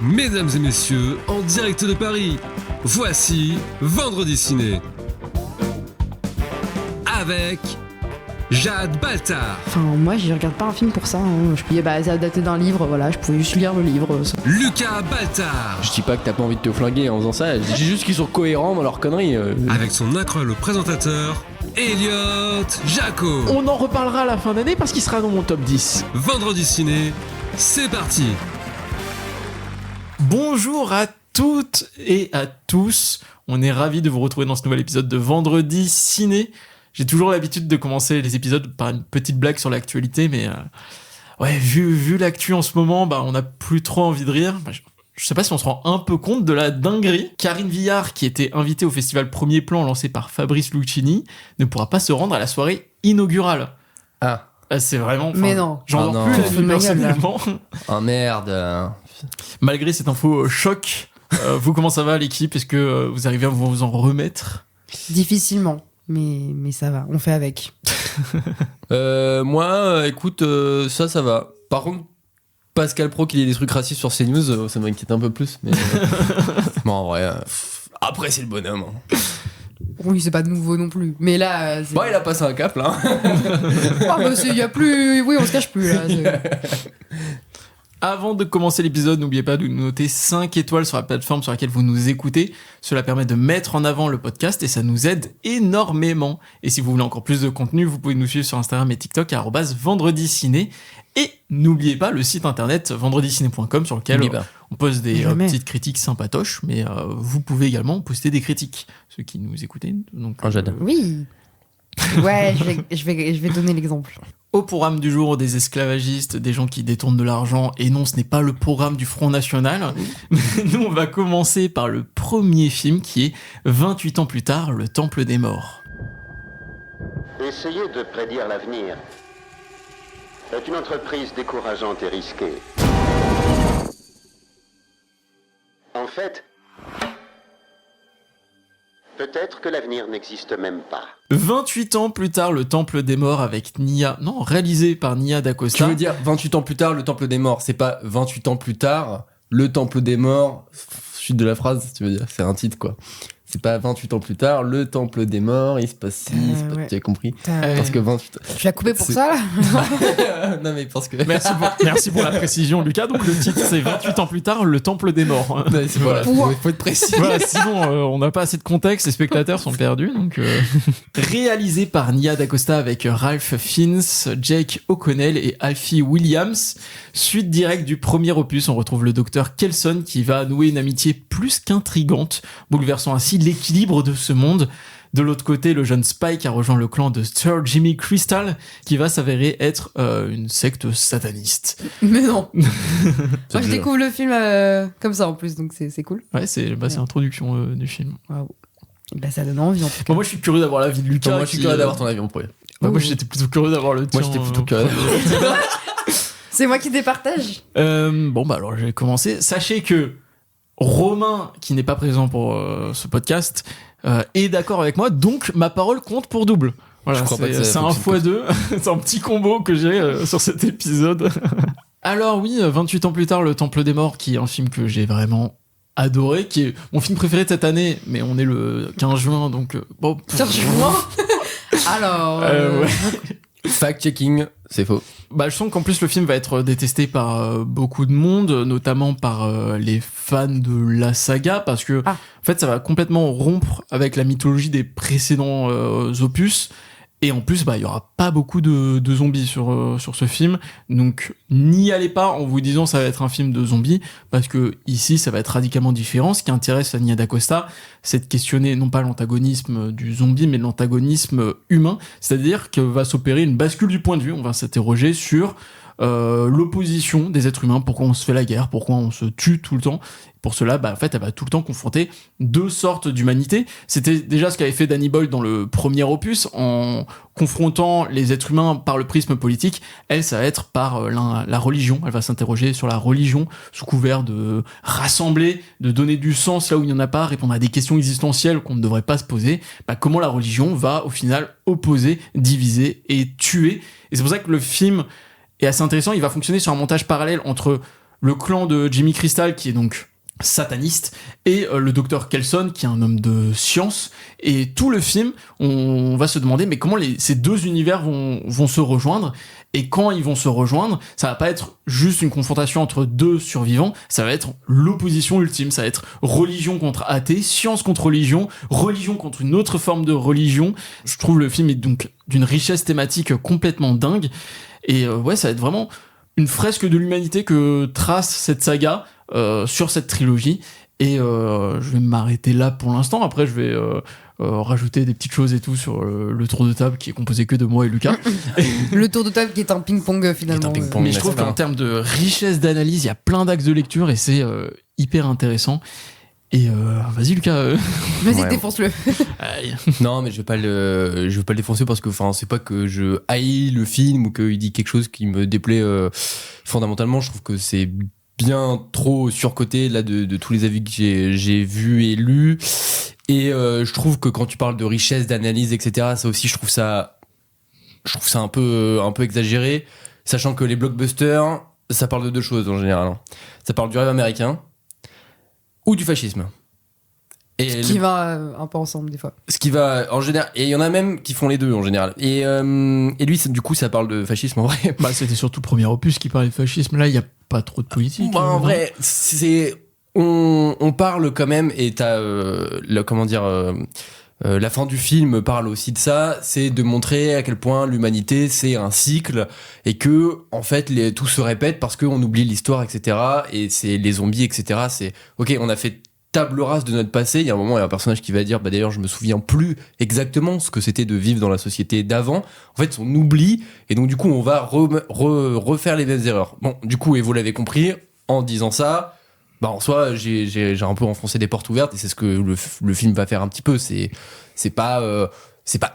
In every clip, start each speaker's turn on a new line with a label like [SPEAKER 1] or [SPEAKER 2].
[SPEAKER 1] Mesdames et messieurs, en direct de Paris, voici Vendredi Ciné. Avec Jade Baltard.
[SPEAKER 2] Enfin, moi, je regarde pas un film pour ça. Hein. Je pouvais, c'est adapté d'un livre, voilà, je pouvais juste lire le livre. Ça.
[SPEAKER 1] Lucas Baltard.
[SPEAKER 3] Je dis pas que t'as pas envie de te flinguer en faisant ça, je dis juste qu'ils sont cohérents dans leurs conneries.
[SPEAKER 1] Avec son incroyable présentateur, Elliot Jaco.
[SPEAKER 4] On en reparlera à la fin d'année parce qu'il sera dans mon top 10.
[SPEAKER 1] Vendredi Ciné, c'est parti.
[SPEAKER 4] Bonjour à toutes et à tous. On est ravis de vous retrouver dans ce nouvel épisode de Vendredi Ciné. J'ai toujours l'habitude de commencer les épisodes par une petite blague sur l'actualité, mais vu l'actu en ce moment, on n'a plus trop envie de rire. Je sais pas si on se rend un peu compte de la dinguerie. Karine Viard, qui était invitée au festival Premier Plan lancé par Fabrice Lucchini, ne pourra pas se rendre à la soirée inaugurale.
[SPEAKER 3] Ah.
[SPEAKER 4] C'est vraiment...
[SPEAKER 2] Mais non.
[SPEAKER 4] J'en dors plus la nuit personnellement.
[SPEAKER 3] Oh merde.
[SPEAKER 4] Malgré cette info choc, vous, comment ça va l'équipe ? Est-ce que vous arrivez à vous en remettre ?
[SPEAKER 2] Difficilement, mais ça va, on fait avec.
[SPEAKER 3] Moi, écoute, ça va. Par contre, Pascal Pro qu'il y ait des trucs racistes sur CNews, ça m'inquiète un peu plus. Mais bon, en vrai, après c'est le bonhomme. Hein.
[SPEAKER 2] Oui, c'est pas de nouveau non plus. Mais là,
[SPEAKER 3] Bon, il a passé un cap là.
[SPEAKER 2] Il y a plus. Oui, on se cache plus là.
[SPEAKER 4] Avant de commencer l'épisode, n'oubliez pas de nous noter 5 étoiles sur la plateforme sur laquelle vous nous écoutez. Cela permet de mettre en avant le podcast et ça nous aide énormément. Et si vous voulez encore plus de contenu, vous pouvez nous suivre sur Instagram et TikTok @vendrediciné. Et n'oubliez pas le site internet vendrediciné.com sur lequel on pose des petites critiques sympatoches, mais vous pouvez également poster des critiques, ceux qui nous écoutez. Donc,
[SPEAKER 2] Oui. Ouais, je vais donner l'exemple.
[SPEAKER 4] Au programme du jour, des esclavagistes, des gens qui détournent de l'argent, et non, ce n'est pas le programme du Front National. Nous, on va commencer par le premier film qui est 28 ans plus tard, Le Temple des Morts.
[SPEAKER 5] Essayer de prédire l'avenir est une entreprise décourageante et risquée. En fait, peut-être que l'avenir n'existe même pas.
[SPEAKER 4] 28 ans plus tard, Le Temple des Morts avec réalisé par Nia DaCosta.
[SPEAKER 3] Tu veux dire 28 ans plus tard, Le Temple des Morts, c'est pas 28 ans plus tard, Le Temple des Morts, suite de la phrase, tu veux dire, c'est un titre quoi. C'est pas 28 ans plus tard, Le Temple des Morts, il se passe ci,
[SPEAKER 2] ouais.
[SPEAKER 3] tu as compris. Parce que 28...
[SPEAKER 2] Tu l'as coupé pour ça là.
[SPEAKER 3] Non mais parce que...
[SPEAKER 4] Merci pour la précision, Lucas. Donc le titre, c'est 28 ans plus tard, Le Temple des Morts.
[SPEAKER 3] Non, voilà, faut être précis.
[SPEAKER 4] Voilà, sinon, on n'a pas assez de contexte, les spectateurs sont perdus. Donc, Réalisé par Nia DaCosta avec Ralph Fiennes, Jake O'Connell et Alfie Williams. Suite directe du premier opus, on retrouve le docteur Kelson qui va nouer une amitié plus qu'intrigante, bouleversant ainsi l'équilibre de ce monde. De l'autre côté, le jeune Spike a rejoint le clan de Sir Jimmy Crystal, qui va s'avérer être une secte sataniste.
[SPEAKER 2] Mais non. Moi, je découvre le film comme ça en plus, donc c'est cool.
[SPEAKER 4] Ouais, c'est l'introduction du film.
[SPEAKER 2] Waouh. Ça donne envie en tout cas.
[SPEAKER 4] Bon, moi, je suis curieux d'avoir l'avis de Lucas.
[SPEAKER 3] Moi, je suis curieux d'avoir ton avis en premier.
[SPEAKER 4] Moi, j'étais plutôt curieux d'avoir le tien.
[SPEAKER 3] Moi, j'étais plutôt curieux.
[SPEAKER 2] C'est moi qui départage.
[SPEAKER 4] Alors, je vais commencer. Sachez que Romain, qui n'est pas présent pour ce podcast, est d'accord avec moi, donc ma parole compte pour double. Voilà, c'est un x2, c'est un petit combo que j'ai sur cet épisode. Alors oui, 28 ans plus tard, Le Temple des Morts, qui est un film que j'ai vraiment adoré, qui est mon film préféré de cette année, mais on est le 15 juin, donc...
[SPEAKER 2] 15 juin. Alors...
[SPEAKER 4] Ouais.
[SPEAKER 3] Fact-checking, c'est faux.
[SPEAKER 4] Je sens qu'en plus le film va être détesté par beaucoup de monde, notamment par les fans de la saga, parce que en fait ça va complètement rompre avec la mythologie des précédents opus. Et en plus, il y aura pas beaucoup de zombies sur ce film. Donc, n'y allez pas en vous disant ça va être un film de zombies, parce que ici, ça va être radicalement différent. Ce qui intéresse Nia DaCosta, c'est de questionner non pas l'antagonisme du zombie, mais l'antagonisme humain. C'est-à-dire que va s'opérer une bascule du point de vue. On va s'interroger sur l'opposition des êtres humains, pourquoi on se fait la guerre, pourquoi on se tue tout le temps. Pour cela, en fait, elle va tout le temps confronter deux sortes d'humanité. C'était déjà ce qu'avait fait Danny Boyle dans le premier opus, en confrontant les êtres humains par le prisme politique. Elle, ça va être par la religion. Elle va s'interroger sur la religion sous couvert de rassembler, de donner du sens là où il n'y en a pas, répondre à des questions existentielles qu'on ne devrait pas se poser. Comment la religion va, au final, opposer, diviser et tuer. Et c'est pour ça que le film est assez intéressant. Il va fonctionner sur un montage parallèle entre le clan de Jimmy Crystal qui est donc sataniste et le docteur Kelson qui est un homme de science, et tout le film on va se demander mais comment ces deux univers vont se rejoindre, et quand ils vont se rejoindre ça va pas être juste une confrontation entre deux survivants, ça va être l'opposition ultime, ça va être religion contre athée, science contre religion contre une autre forme de religion. Je trouve le film est donc d'une richesse thématique complètement dingue, et ouais ça va être vraiment une fresque de l'humanité que trace cette saga sur cette trilogie, et je vais m'arrêter là pour l'instant. Après je vais rajouter des petites choses et tout sur le tour de table qui est composé que de moi et Lucas.
[SPEAKER 2] Le tour de table qui est un ping-pong finalement.
[SPEAKER 4] Mais je trouve qu'en termes de richesse d'analyse il y a plein d'axes de lecture et c'est hyper intéressant. Et vas-y Lucas.
[SPEAKER 2] Vas-y, défonce-le.
[SPEAKER 3] Non, mais je vais pas le défoncer parce que, enfin, c'est pas que je haïs le film ou qu'il dit quelque chose qui me déplaît fondamentalement. Je trouve que c'est bien trop surcoté là de tous les avis que j'ai vus et lus. Et je trouve que quand tu parles de richesse, d'analyse, etc., ça aussi, je trouve ça un peu exagéré, sachant que les blockbusters, ça parle de deux choses en général. Hein. Ça parle du rêve américain ou du fascisme. Et
[SPEAKER 2] ce qui va un peu ensemble des fois.
[SPEAKER 3] Ce qui va en général, et il y en a même qui font les deux en général. Et lui, du coup, ça parle de fascisme en vrai.
[SPEAKER 4] Bah, c'était surtout le premier opus qui parlait de fascisme. Là, il y a pas trop de politique.
[SPEAKER 3] Bah, en vrai, on parle quand même, et t'as la fin du film parle aussi de ça, c'est de montrer à quel point l'humanité c'est un cycle et que en fait tout se répète parce qu'on oublie l'histoire, etc. Et c'est les zombies, etc. C'est ok, on a fait table rase de notre passé. Il y a un moment, il y a un personnage qui va dire, bah d'ailleurs je me souviens plus exactement ce que c'était de vivre dans la société d'avant. En fait, on oublie, et donc du coup on va refaire les mêmes erreurs. Bon, du coup, et vous l'avez compris, en disant ça, bah en soi j'ai un peu enfoncé des portes ouvertes, et c'est ce que le film va faire un petit peu. C'est pas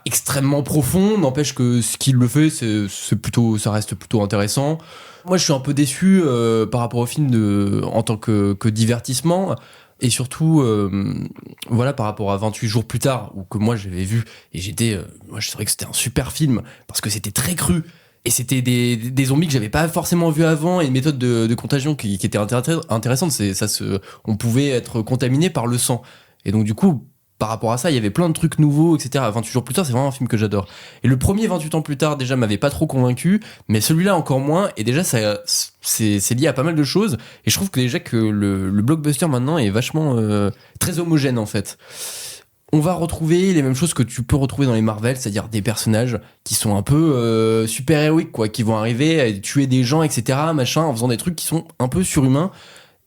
[SPEAKER 3] extrêmement profond, n'empêche que ce qu'il le fait, ça reste plutôt intéressant. Moi je suis un peu déçu par rapport au film en tant que divertissement, et surtout voilà, par rapport à 28 jours plus tard, où que moi j'avais vu, et moi je trouvais que c'était un super film parce que c'était très cru. Et c'était des zombies que j'avais pas forcément vu avant, et une méthode de contagion qui était intéressante. On pouvait être contaminé par le sang. Et donc, du coup, par rapport à ça, il y avait plein de trucs nouveaux, etc. 28 jours plus tard, c'est vraiment un film que j'adore. Et le premier 28 ans plus tard, déjà, m'avait pas trop convaincu, mais celui-là encore moins. Et déjà, c'est lié à pas mal de choses. Et je trouve que déjà que le blockbuster maintenant est vachement très homogène, en fait. On va retrouver les mêmes choses que tu peux retrouver dans les Marvel, c'est-à-dire des personnages qui sont un peu super-héroïques, quoi, qui vont arriver à tuer des gens, etc., machin, en faisant des trucs qui sont un peu surhumains.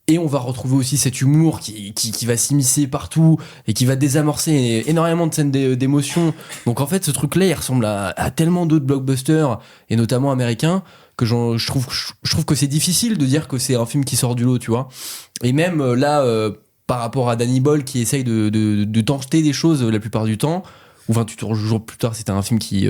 [SPEAKER 3] Et on va retrouver aussi cet humour qui va s'immiscer partout et qui va désamorcer énormément de scènes d'émotion. Donc en fait, ce truc-là, il ressemble à tellement d'autres blockbusters, et notamment américains, que je trouve que c'est difficile de dire que c'est un film qui sort du lot, tu vois. Et même là... par rapport à Danny Boyle qui essaye de tenter des choses la plupart du temps, ou 28 jours plus tard, c'était un film qui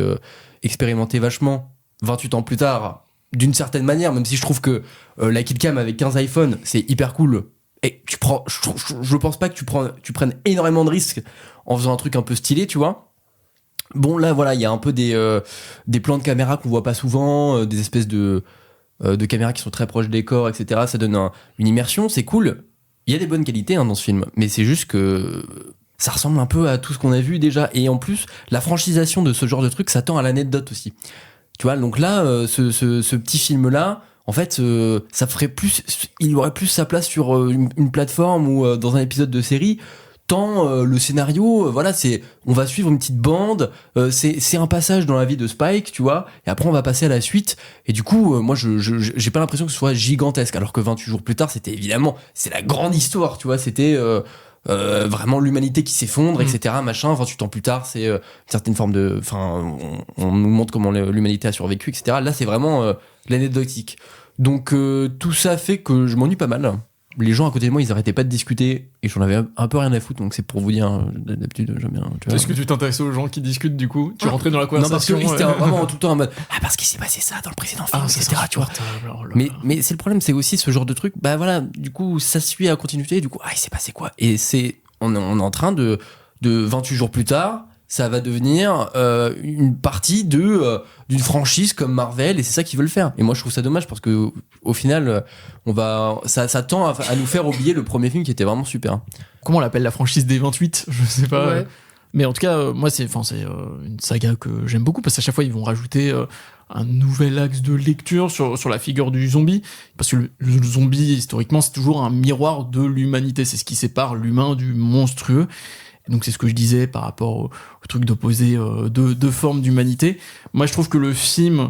[SPEAKER 3] expérimentait vachement 28 ans plus tard, d'une certaine manière, même si je trouve que la killcam avec 15 iPhones, c'est hyper cool. Et je pense pas que tu prennes énormément de risques en faisant un truc un peu stylé, tu vois. Bon, là, voilà, il y a un peu des plans de caméra qu'on voit pas souvent, des espèces de caméras qui sont très proches des corps, etc. Ça donne une immersion, c'est cool. Il y a des bonnes qualités dans ce film, mais c'est juste que ça ressemble un peu à tout ce qu'on a vu déjà. Et en plus, la franchisation de ce genre de truc, ça tend à l'anecdote aussi. Tu vois, donc là, ce petit film-là, en fait, ça ferait plus, il aurait plus sa place sur une plateforme ou dans un épisode de série. Tant le scénario, voilà, on va suivre une petite bande, c'est un passage dans la vie de Spike, tu vois, et après on va passer à la suite, et du coup, moi j'ai pas l'impression que ce soit gigantesque, alors que 28 jours plus tard, c'est la grande histoire, tu vois, c'était vraiment l'humanité qui s'effondre, etc., machin. 28 ans plus tard, c'est une certaine forme on nous montre comment l'humanité a survécu, etc. Là, c'est vraiment l'anecdotique. Donc tout ça fait que je m'ennuie pas mal. Les gens à côté de moi, ils arrêtaient pas de discuter, et j'en avais un peu rien à foutre, donc c'est pour vous dire, d'habitude j'aime bien.
[SPEAKER 4] Est-ce que tu t'intéressais aux gens qui discutent du coup? Tu rentrais dans la conversation?
[SPEAKER 3] Non, parce que c'était vraiment tout le temps en mode parce qu'il s'est passé ça dans le précédent film, etc. Tu vois. Mais c'est le problème, c'est aussi ce genre de truc, bah voilà, du coup ça suit à continuité, du coup il s'est passé quoi? Et on est en train de 28 jours plus tard, ça va devenir une partie d'une franchise comme Marvel, et c'est ça qu'ils veulent faire. Et moi je trouve ça dommage parce que au final ça tend à nous faire oublier le premier film qui était vraiment super.
[SPEAKER 4] Comment on l'appelle, la franchise des 28, je sais pas.
[SPEAKER 2] Ouais.
[SPEAKER 4] Mais en tout cas, moi c'est une saga que j'aime beaucoup parce qu'à chaque fois ils vont rajouter un nouvel axe de lecture sur la figure du zombie, parce que le zombie historiquement c'est toujours un miroir de l'humanité, c'est ce qui sépare l'humain du monstrueux. Et donc c'est ce que je disais par rapport au truc d'opposer deux formes d'humanité. Moi je trouve que le film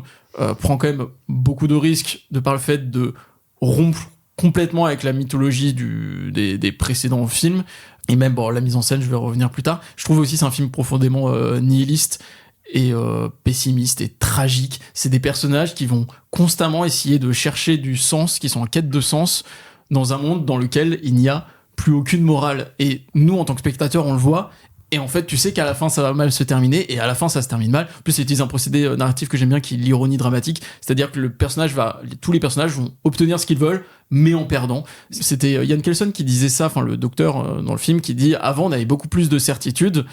[SPEAKER 4] prend quand même beaucoup de risques de par le fait de rompre complètement avec la mythologie des précédents films, et même la mise en scène, je vais revenir plus tard. Je trouve aussi c'est un film profondément nihiliste et pessimiste et tragique. C'est des personnages qui vont constamment essayer de chercher du sens, qui sont en quête de sens dans un monde dans lequel il n'y a plus aucune morale. Et nous, en tant que spectateurs, on le voit. Et en fait, tu sais qu'à la fin, ça va mal se terminer, et à la fin, ça se termine mal. En plus, ils utilisent un procédé narratif que j'aime bien, qui est l'ironie dramatique. C'est-à-dire que tous les personnages vont obtenir ce qu'ils veulent, mais en perdant. C'était Ian Kelson qui disait ça, enfin, le docteur dans le film, qui dit, avant, on avait beaucoup plus de certitudes.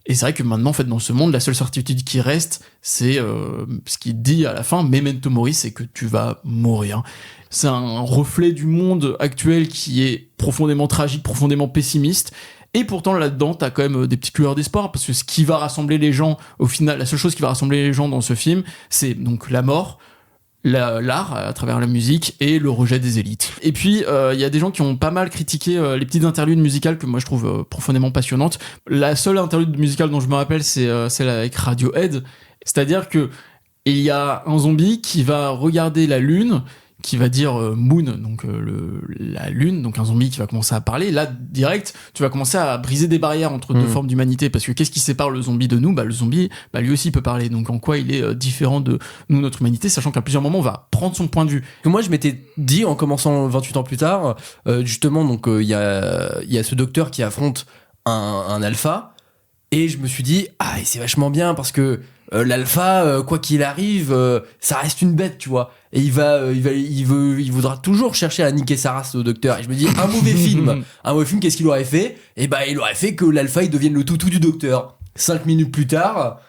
[SPEAKER 4] Et c'est vrai que maintenant, en fait, dans ce monde, la seule certitude qui reste, c'est ce qu'il dit à la fin, Memento Mori, c'est que tu vas mourir. C'est un reflet du monde actuel qui est profondément tragique, profondément pessimiste. Et pourtant, là-dedans, t'as quand même des petites lueurs d'espoir, parce que ce qui va rassembler les gens, au final, la seule chose qui va rassembler les gens dans ce film, c'est donc la mort, l'art à travers la musique et le rejet des élites. Et puis il y a des gens qui ont pas mal critiqué les petites interludes musicales que moi je trouve profondément passionnantes. La seule interlude musicale dont je me rappelle, c'est celle avec Radiohead. C'est-à-dire que il y a un zombie qui va regarder la lune, qui va dire Moon, donc la lune, donc un zombie qui va commencer à parler. Là, direct, tu vas commencer à briser des barrières entre deux formes d'humanité, parce que qu'est-ce qui sépare le zombie de nous ? Le zombie, lui aussi peut parler. Donc en quoi il est différent de nous, notre humanité, sachant qu'à plusieurs moments, on va prendre son point de vue.
[SPEAKER 3] Moi, je m'étais dit, en commençant 28 ans plus tard, justement, donc il y a ce docteur qui affronte un alpha, et je me suis dit, et c'est vachement bien, parce que l'alpha, quoi qu'il arrive, ça reste une bête, tu vois. Et il voudra toujours chercher à niquer sa race au docteur. Et je me dis, un mauvais film, qu'est-ce qu'il aurait fait ? Et il aurait fait que l'alpha, il devienne le toutou du docteur. 5 minutes plus tard,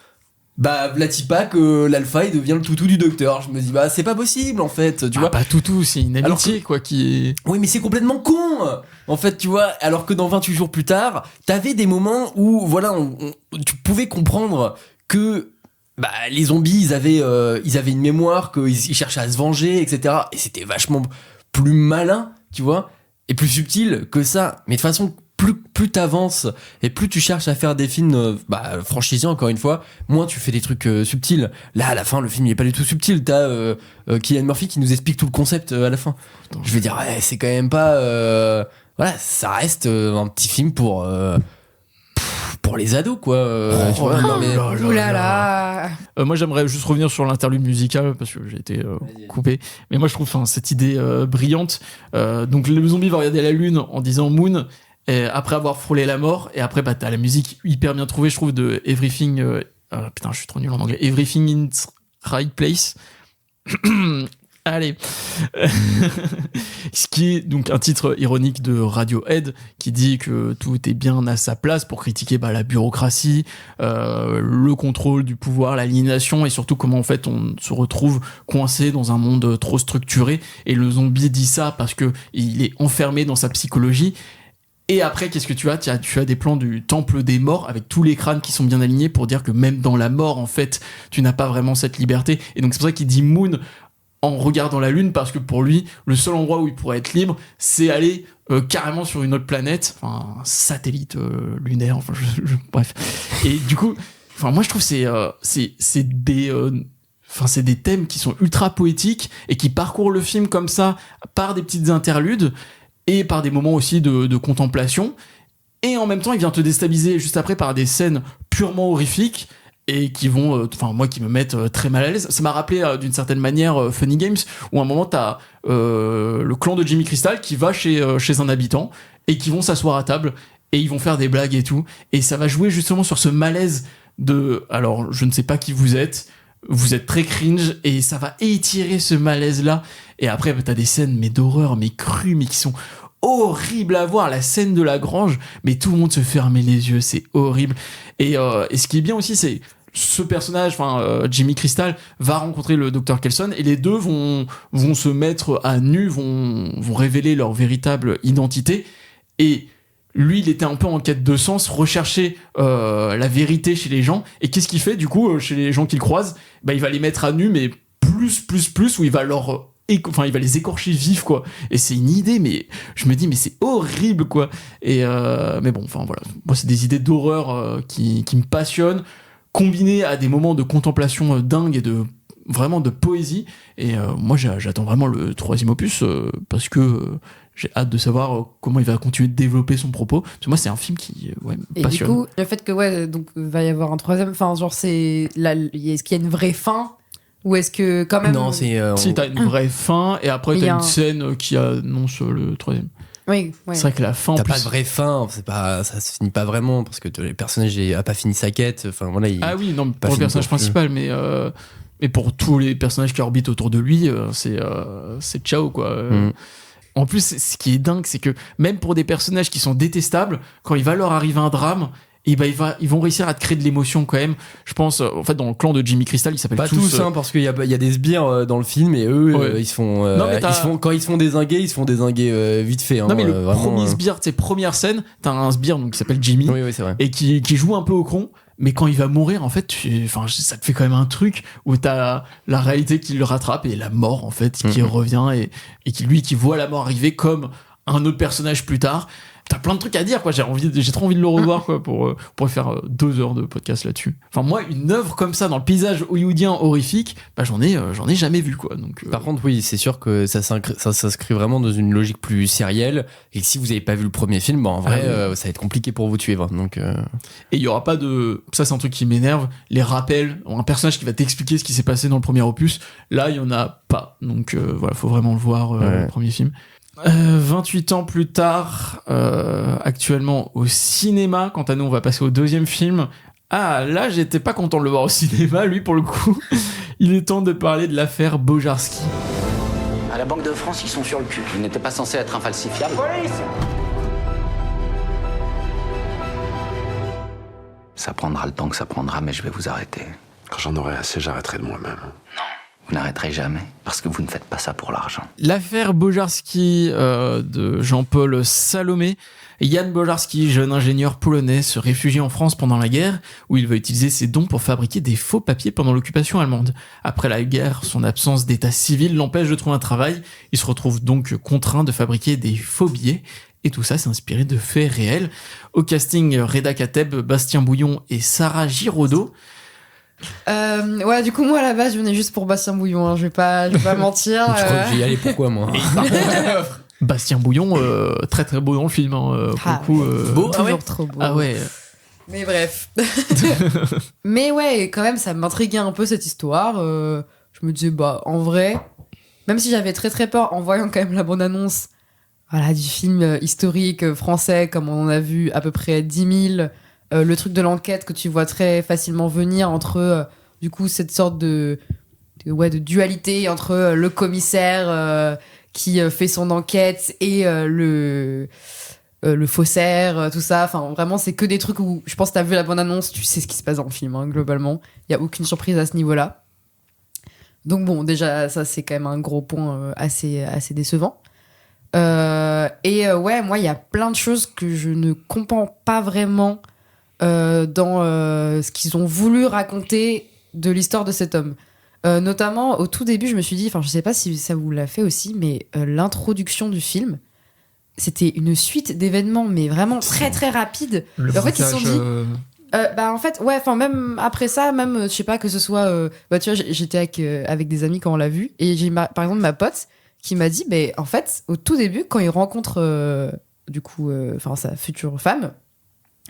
[SPEAKER 3] Vlatipak, l'alpha, il devient le toutou du docteur. Je me dis, c'est pas possible, en fait, tu vois.
[SPEAKER 4] Pas toutou, c'est une amitié, qui est...
[SPEAKER 3] Oui, mais c'est complètement con, en fait, tu vois. Alors que dans 28 jours plus tard, t'avais des moments où, tu pouvais comprendre que les zombies, ils avaient une mémoire, qu'ils cherchaient à se venger, etc. Et c'était vachement plus malin, tu vois, et plus subtil que ça. Mais de toute façon, plus t'avances et plus tu cherches à faire des films franchisés, encore une fois, moins tu fais des trucs subtils. Là, à la fin, le film il est pas du tout subtil. T'as Cillian Murphy qui nous explique tout le concept à la fin. Putain. Je veux dire, c'est quand même pas... ça reste un petit film pour les ados, quoi. Tu vois, non, mais...
[SPEAKER 2] Oulala.
[SPEAKER 4] Moi, j'aimerais juste revenir sur l'interlude musical, parce que j'ai été coupé. Mais moi, je trouve cette idée brillante. Donc, le zombie va regarder la lune en disant Moon, et après avoir frôlé la mort. Et après, t'as la musique hyper bien trouvée, je trouve, de Everything... putain, je suis trop nul en anglais. Everything in Right Place. Allez. Ce qui est donc un titre ironique de Radiohead qui dit que tout est bien à sa place pour critiquer la bureaucratie, le contrôle du pouvoir, l'aliénation, et surtout comment en fait on se retrouve coincé dans un monde trop structuré. Et le zombie dit ça parce que il est enfermé dans sa psychologie. Et après, qu'est-ce que tu as ? Tu as des plans du temple des morts avec tous les crânes qui sont bien alignés pour dire que même dans la mort, en fait, tu n'as pas vraiment cette liberté. Et donc c'est pour ça qu'il dit Moon en regardant la lune, parce que pour lui, le seul endroit où il pourrait être libre, c'est aller carrément sur une autre planète, un satellite lunaire, bref. Et du coup, moi je trouve c'est des thèmes qui sont ultra poétiques et qui parcourent le film comme ça par des petites interludes et par des moments aussi de contemplation. Et en même temps, il vient te déstabiliser juste après par des scènes purement horrifiques et qui vont, moi, qui me mettent très mal à l'aise. Ça m'a rappelé d'une certaine manière Funny Games, où à un moment t'as le clan de Jimmy Crystal qui va chez un habitant et qui vont s'asseoir à table et ils vont faire des blagues et tout, et ça va jouer justement sur ce malaise alors je ne sais pas qui vous êtes très cringe, et ça va étirer ce malaise là. Et après t'as des scènes d'horreur, crues, mais qui sont horrible à voir, la scène de la grange, mais tout le monde se fermait les yeux, c'est horrible. Et ce qui est bien aussi, c'est ce personnage, Jimmy Crystal, va rencontrer le Dr. Kelson et les deux vont se mettre à nu, vont révéler leur véritable identité. Et lui, il était un peu en quête de sens, rechercher la vérité chez les gens. Et qu'est-ce qu'il fait, du coup, chez les gens qu'il croise? Il va les mettre à nu, mais plus, où il va il va les écorcher vifs, quoi. Et c'est une idée, mais je me dis, mais c'est horrible, quoi. Et mais bon, voilà. Moi, c'est des idées d'horreur qui me passionnent, combinées à des moments de contemplation dingue et vraiment de poésie. Et moi, j'attends vraiment le 3e opus parce que j'ai hâte de savoir comment il va continuer de développer son propos. Parce que moi, c'est un film qui me passionne.
[SPEAKER 2] Et du coup, le fait que donc va y avoir un 3e, est-ce qu'il y a une vraie fin? Ou est-ce que quand même...
[SPEAKER 3] Non, c'est...
[SPEAKER 4] Si, t'as une vraie fin, et après t'as une scène qui annonce le 3e.
[SPEAKER 2] Oui, ouais.
[SPEAKER 4] C'est vrai que la fin...
[SPEAKER 3] T'as pas de vraie fin, ça se finit pas vraiment, parce que le personnage a pas fini sa quête. Enfin, voilà,
[SPEAKER 4] Ah oui, non, pour le personnage principal, mais pour tous les personnages qui orbitent autour de lui, c'est ciao, quoi. En plus, ce qui est dingue, c'est que même pour des personnages qui sont détestables, quand il va leur arriver un drame, et ils vont réussir à te créer de l'émotion quand même. Je pense, en fait, dans le clan de Jimmy Crystal, ils s'appellent
[SPEAKER 3] pas
[SPEAKER 4] tous...
[SPEAKER 3] parce qu'il y a des sbires dans le film, et eux, ils se font... quand ils se font dézinguer, ils se font dézinguer vite fait.
[SPEAKER 4] Non, mais le premier sbire, première scène, t'as un sbire donc, qui s'appelle Jimmy,
[SPEAKER 3] oui, c'est vrai.
[SPEAKER 4] Et qui joue un peu au cron. Mais quand il va mourir, en fait, ça te fait quand même un truc où t'as la réalité qui le rattrape et la mort, en fait, qui revient et qui voit la mort arriver comme un autre personnage plus tard. T'as plein de trucs à dire, quoi. J'ai trop envie de le revoir, quoi, pour faire 2 heures de podcast là-dessus. Enfin, moi, une œuvre comme ça dans le paysage hollywoodien horrifique, j'en ai jamais vu, quoi. Donc,
[SPEAKER 3] Par contre, oui, c'est sûr que ça s'inscrit vraiment dans une logique plus sérielle. Et que si vous avez pas vu le premier film, en vrai, ça va être compliqué pour vous de suivre. Donc,
[SPEAKER 4] Et il y aura pas de... Ça, c'est un truc qui m'énerve. Les rappels, un personnage qui va t'expliquer ce qui s'est passé dans le premier opus. Là, il y en a pas. Donc, voilà, faut vraiment le voir, le premier film. 28 ans plus tard, actuellement au cinéma. Quant à nous, on va passer au 2e film. Ah, là, j'étais pas content de le voir au cinéma, lui, pour le coup. Il est temps de parler de l'affaire Bojarski.
[SPEAKER 6] À la Banque de France, ils sont sur le cul. Il n'était pas censé être infalsifiable. Police ! Ça prendra le temps que ça prendra, mais je vais vous arrêter.
[SPEAKER 7] Quand j'en aurai assez, j'arrêterai de moi-même.
[SPEAKER 6] Non. Vous n'arrêterez jamais, parce que vous ne faites pas ça pour l'argent.
[SPEAKER 4] L'affaire Bojarski de Jean-Paul Salomé. Jan Bojarski, jeune ingénieur polonais, se réfugie en France pendant la guerre, où il va utiliser ses dons pour fabriquer des faux papiers pendant l'occupation allemande. Après la guerre, son absence d'état civil l'empêche de trouver un travail. Il se retrouve donc contraint de fabriquer des faux billets. Et tout ça s'est inspiré de faits réels. Au casting, Reda Kateb, Bastien Bouillon et Sarah Giraudot.
[SPEAKER 2] Du coup, moi, à la base, je venais juste pour Bastien Bouillon, hein. Je vais pas mentir.
[SPEAKER 3] je crois que j'y allais, pourquoi, moi?
[SPEAKER 4] Bastien Bouillon, très très beau dans le film, pour le coup.
[SPEAKER 2] Beau, toujours trop beau.
[SPEAKER 4] Ah ouais.
[SPEAKER 2] Mais bref. Mais ouais, quand même, ça m'intriguait un peu cette histoire. Je me disais, en vrai, même si j'avais très très peur en voyant quand même la bande-annonce, du film historique français, comme on en a vu à peu près 10 000. Le truc de l'enquête que tu vois très facilement venir entre du coup cette sorte de dualité entre le commissaire qui fait son enquête et le faussaire, tout ça. Enfin, vraiment, c'est que des trucs où je pense que t'as vu la bande-annonce, tu sais ce qui se passe dans le film, hein, globalement. Il y a aucune surprise à ce niveau-là. Donc bon, déjà, ça c'est quand même un gros point assez décevant. Moi, il y a plein de choses que je ne comprends pas vraiment dans ce qu'ils ont voulu raconter de l'histoire de cet homme. Notamment, au tout début, je me suis dit, je sais pas si ça vous l'a fait aussi, mais l'introduction du film, c'était une suite d'événements, mais vraiment très très rapide. En fait, ils se sont dit... même après ça, même, je sais pas, que ce soit... tu vois, j'étais avec des amis quand on l'a vu, et j'ai par exemple ma pote qui m'a dit, en fait, au tout début, quand il rencontre, sa future femme,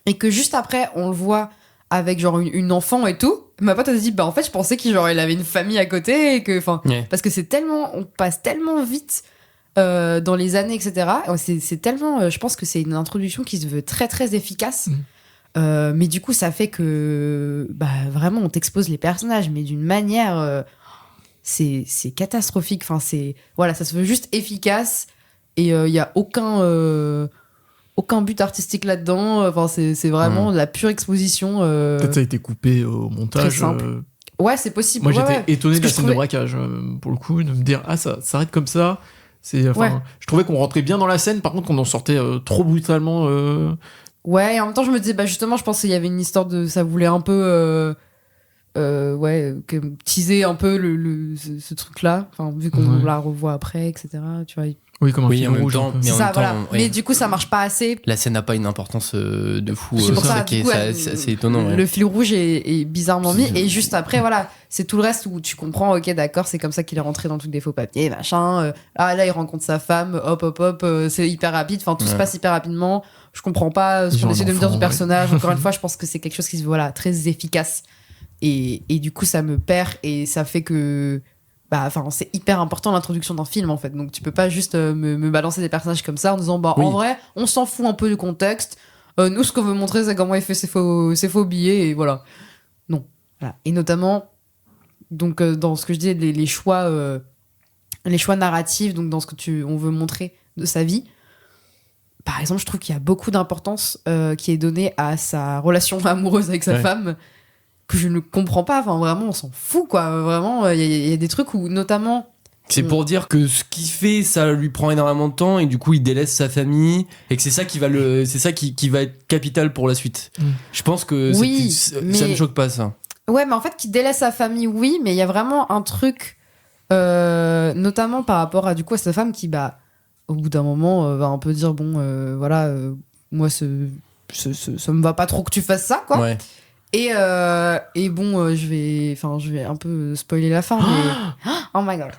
[SPEAKER 2] et que juste après, on le voit avec genre une enfant et tout, ma pote a dit, en fait, je pensais qu'il avait une famille à côté, et que, parce que c'est tellement, on passe tellement vite dans les années, etc. C'est tellement, je pense que c'est une introduction qui se veut très, très efficace. Mais du coup, ça fait que, vraiment, on t'expose les personnages, mais d'une manière, c'est catastrophique. Ça se veut juste efficace. Et il y a aucun but artistique là-dedans. Enfin, c'est vraiment de la pure exposition.
[SPEAKER 4] Peut-être ça a été coupé au montage.
[SPEAKER 2] Très simple. Ouais, c'est possible.
[SPEAKER 4] Moi,
[SPEAKER 2] Ouais,
[SPEAKER 4] j'étais
[SPEAKER 2] ouais.
[SPEAKER 4] étonné de la
[SPEAKER 2] Parce que
[SPEAKER 4] scène
[SPEAKER 2] je
[SPEAKER 4] de braquage, pour le coup, de me dire, ça s'arrête comme ça. Je trouvais qu'on rentrait bien dans la scène, par contre, qu'on en sortait trop brutalement.
[SPEAKER 2] Ouais, et en même temps, je me disais, justement, je pense qu'il y avait une histoire de. Ça voulait un peu. Teaser un peu ce truc-là. Enfin, vu qu'on la revoit après, etc. Tu vois.
[SPEAKER 4] Oui, comme un
[SPEAKER 3] Oui,
[SPEAKER 4] film
[SPEAKER 3] en même
[SPEAKER 4] rouge.
[SPEAKER 3] temps,
[SPEAKER 4] un peu.
[SPEAKER 3] mais
[SPEAKER 2] C'est
[SPEAKER 3] en
[SPEAKER 2] ça,
[SPEAKER 3] même
[SPEAKER 2] voilà.
[SPEAKER 3] temps, ouais.
[SPEAKER 2] Mais du coup, ça marche pas assez.
[SPEAKER 3] La scène n'a pas une importance de fou.
[SPEAKER 2] C'est pour ça,
[SPEAKER 3] qui
[SPEAKER 2] du
[SPEAKER 3] est,
[SPEAKER 2] coup,
[SPEAKER 3] c'est assez étonnant. Ouais.
[SPEAKER 2] Le fil rouge est bizarrement mis. Et juste après, voilà, c'est tout le reste où tu comprends, ok, d'accord, c'est comme ça qu'il est rentré dans le truc des faux papiers, machin. Là, il rencontre sa femme, hop, c'est hyper rapide. Enfin, tout se passe hyper rapidement. Je comprends pas ce
[SPEAKER 4] Ils
[SPEAKER 2] qu'on
[SPEAKER 4] ont
[SPEAKER 2] essaie
[SPEAKER 4] un
[SPEAKER 2] de me dire
[SPEAKER 4] enfant,
[SPEAKER 2] du personnage. Encore une fois, je pense que c'est quelque chose qui est très efficace. Et du coup, ça me perd et ça fait que. C'est hyper important l'introduction d'un film en fait. Donc tu peux pas juste me balancer des personnages comme ça en disant en vrai, on s'en fout un peu du contexte. Nous, ce qu'on veut montrer, c'est comment il fait ses faux billets et voilà. Non. Voilà. Et notamment, donc dans ce que je disais, les choix narratifs, donc dans ce que on veut montrer de sa vie. Par exemple, je trouve qu'il y a beaucoup d'importance qui est donnée à sa relation amoureuse avec sa femme. Que je ne comprends pas, enfin vraiment on s'en fout quoi, vraiment il y a des trucs où notamment
[SPEAKER 3] c'est pour dire que ce qu'il fait ça lui prend énormément de temps et du coup il délaisse sa famille et que c'est ça qui va qui va être capital pour la suite. Je pense que ça me choque pas ça.
[SPEAKER 2] Ouais, mais en fait qu'il délaisse sa famille, oui, mais il y a vraiment un truc notamment par rapport à du coup à sa femme qui au bout d'un moment va un peu dire moi ça me va pas trop que tu fasses ça quoi.
[SPEAKER 3] Ouais.
[SPEAKER 2] Et bon, je vais un peu spoiler la fin, mais oh my god.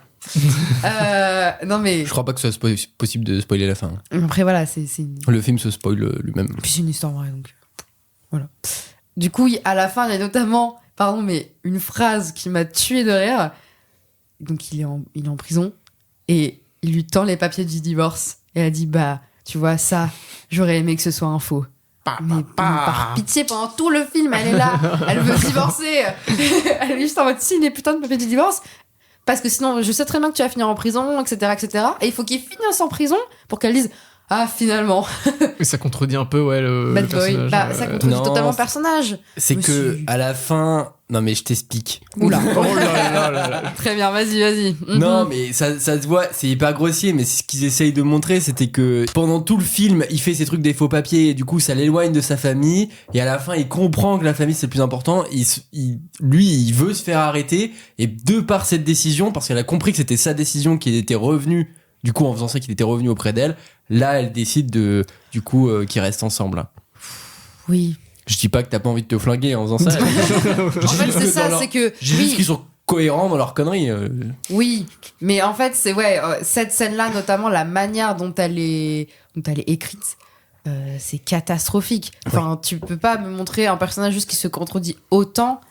[SPEAKER 2] Non mais
[SPEAKER 3] je crois pas que ce soit possible de spoiler la fin.
[SPEAKER 2] Après voilà,
[SPEAKER 3] le film se spoil lui-même.
[SPEAKER 2] Puis c'est une histoire vraie donc voilà. Du coup, à la fin, il y a notamment une phrase qui m'a tué de rire. Donc il est en prison et il lui tend les papiers du divorce et elle dit tu vois ça, j'aurais aimé que ce soit un faux. Mais par pitié, pendant tout le film, elle est là, elle veut divorcer. Elle est juste en mode signe les putains de papiers du divorce. Parce que sinon, je sais très bien que tu vas finir en prison, etc., etc. Et il faut qu'il finisse en prison pour qu'elle dise finalement.
[SPEAKER 4] Mais ça contredit un peu, le
[SPEAKER 2] Bad boy.
[SPEAKER 4] personnage.
[SPEAKER 2] Ça contredit totalement le personnage.
[SPEAKER 3] C'est que à la fin, non mais je t'explique.
[SPEAKER 2] Oula.
[SPEAKER 4] Oh là là.
[SPEAKER 2] Très bien, vas-y.
[SPEAKER 3] Non, mais ça se voit, c'est hyper grossier, mais ce qu'ils essayent de montrer, c'était que pendant tout le film, il fait ces trucs des faux papiers, et du coup, ça l'éloigne de sa famille, et à la fin, il comprend que la famille, c'est le plus important, il veut se faire arrêter, et de par cette décision, parce qu'elle a compris que c'était sa décision qu'il était revenu, du coup, en faisant ça, qu'il était revenu auprès d'elle, là, elle décide qu'ils restent ensemble.
[SPEAKER 2] Oui.
[SPEAKER 3] Je dis pas que t'as pas envie de te flinguer en faisant ça.
[SPEAKER 2] En fait, c'est ça, c'est que.
[SPEAKER 3] J'ai juste qu'ils sont cohérents dans leurs conneries.
[SPEAKER 2] Oui, mais en fait, c'est cette scène-là, notamment la manière dont elle est écrite, c'est catastrophique. Enfin, tu peux pas me montrer un personnage juste qui se contredit autant.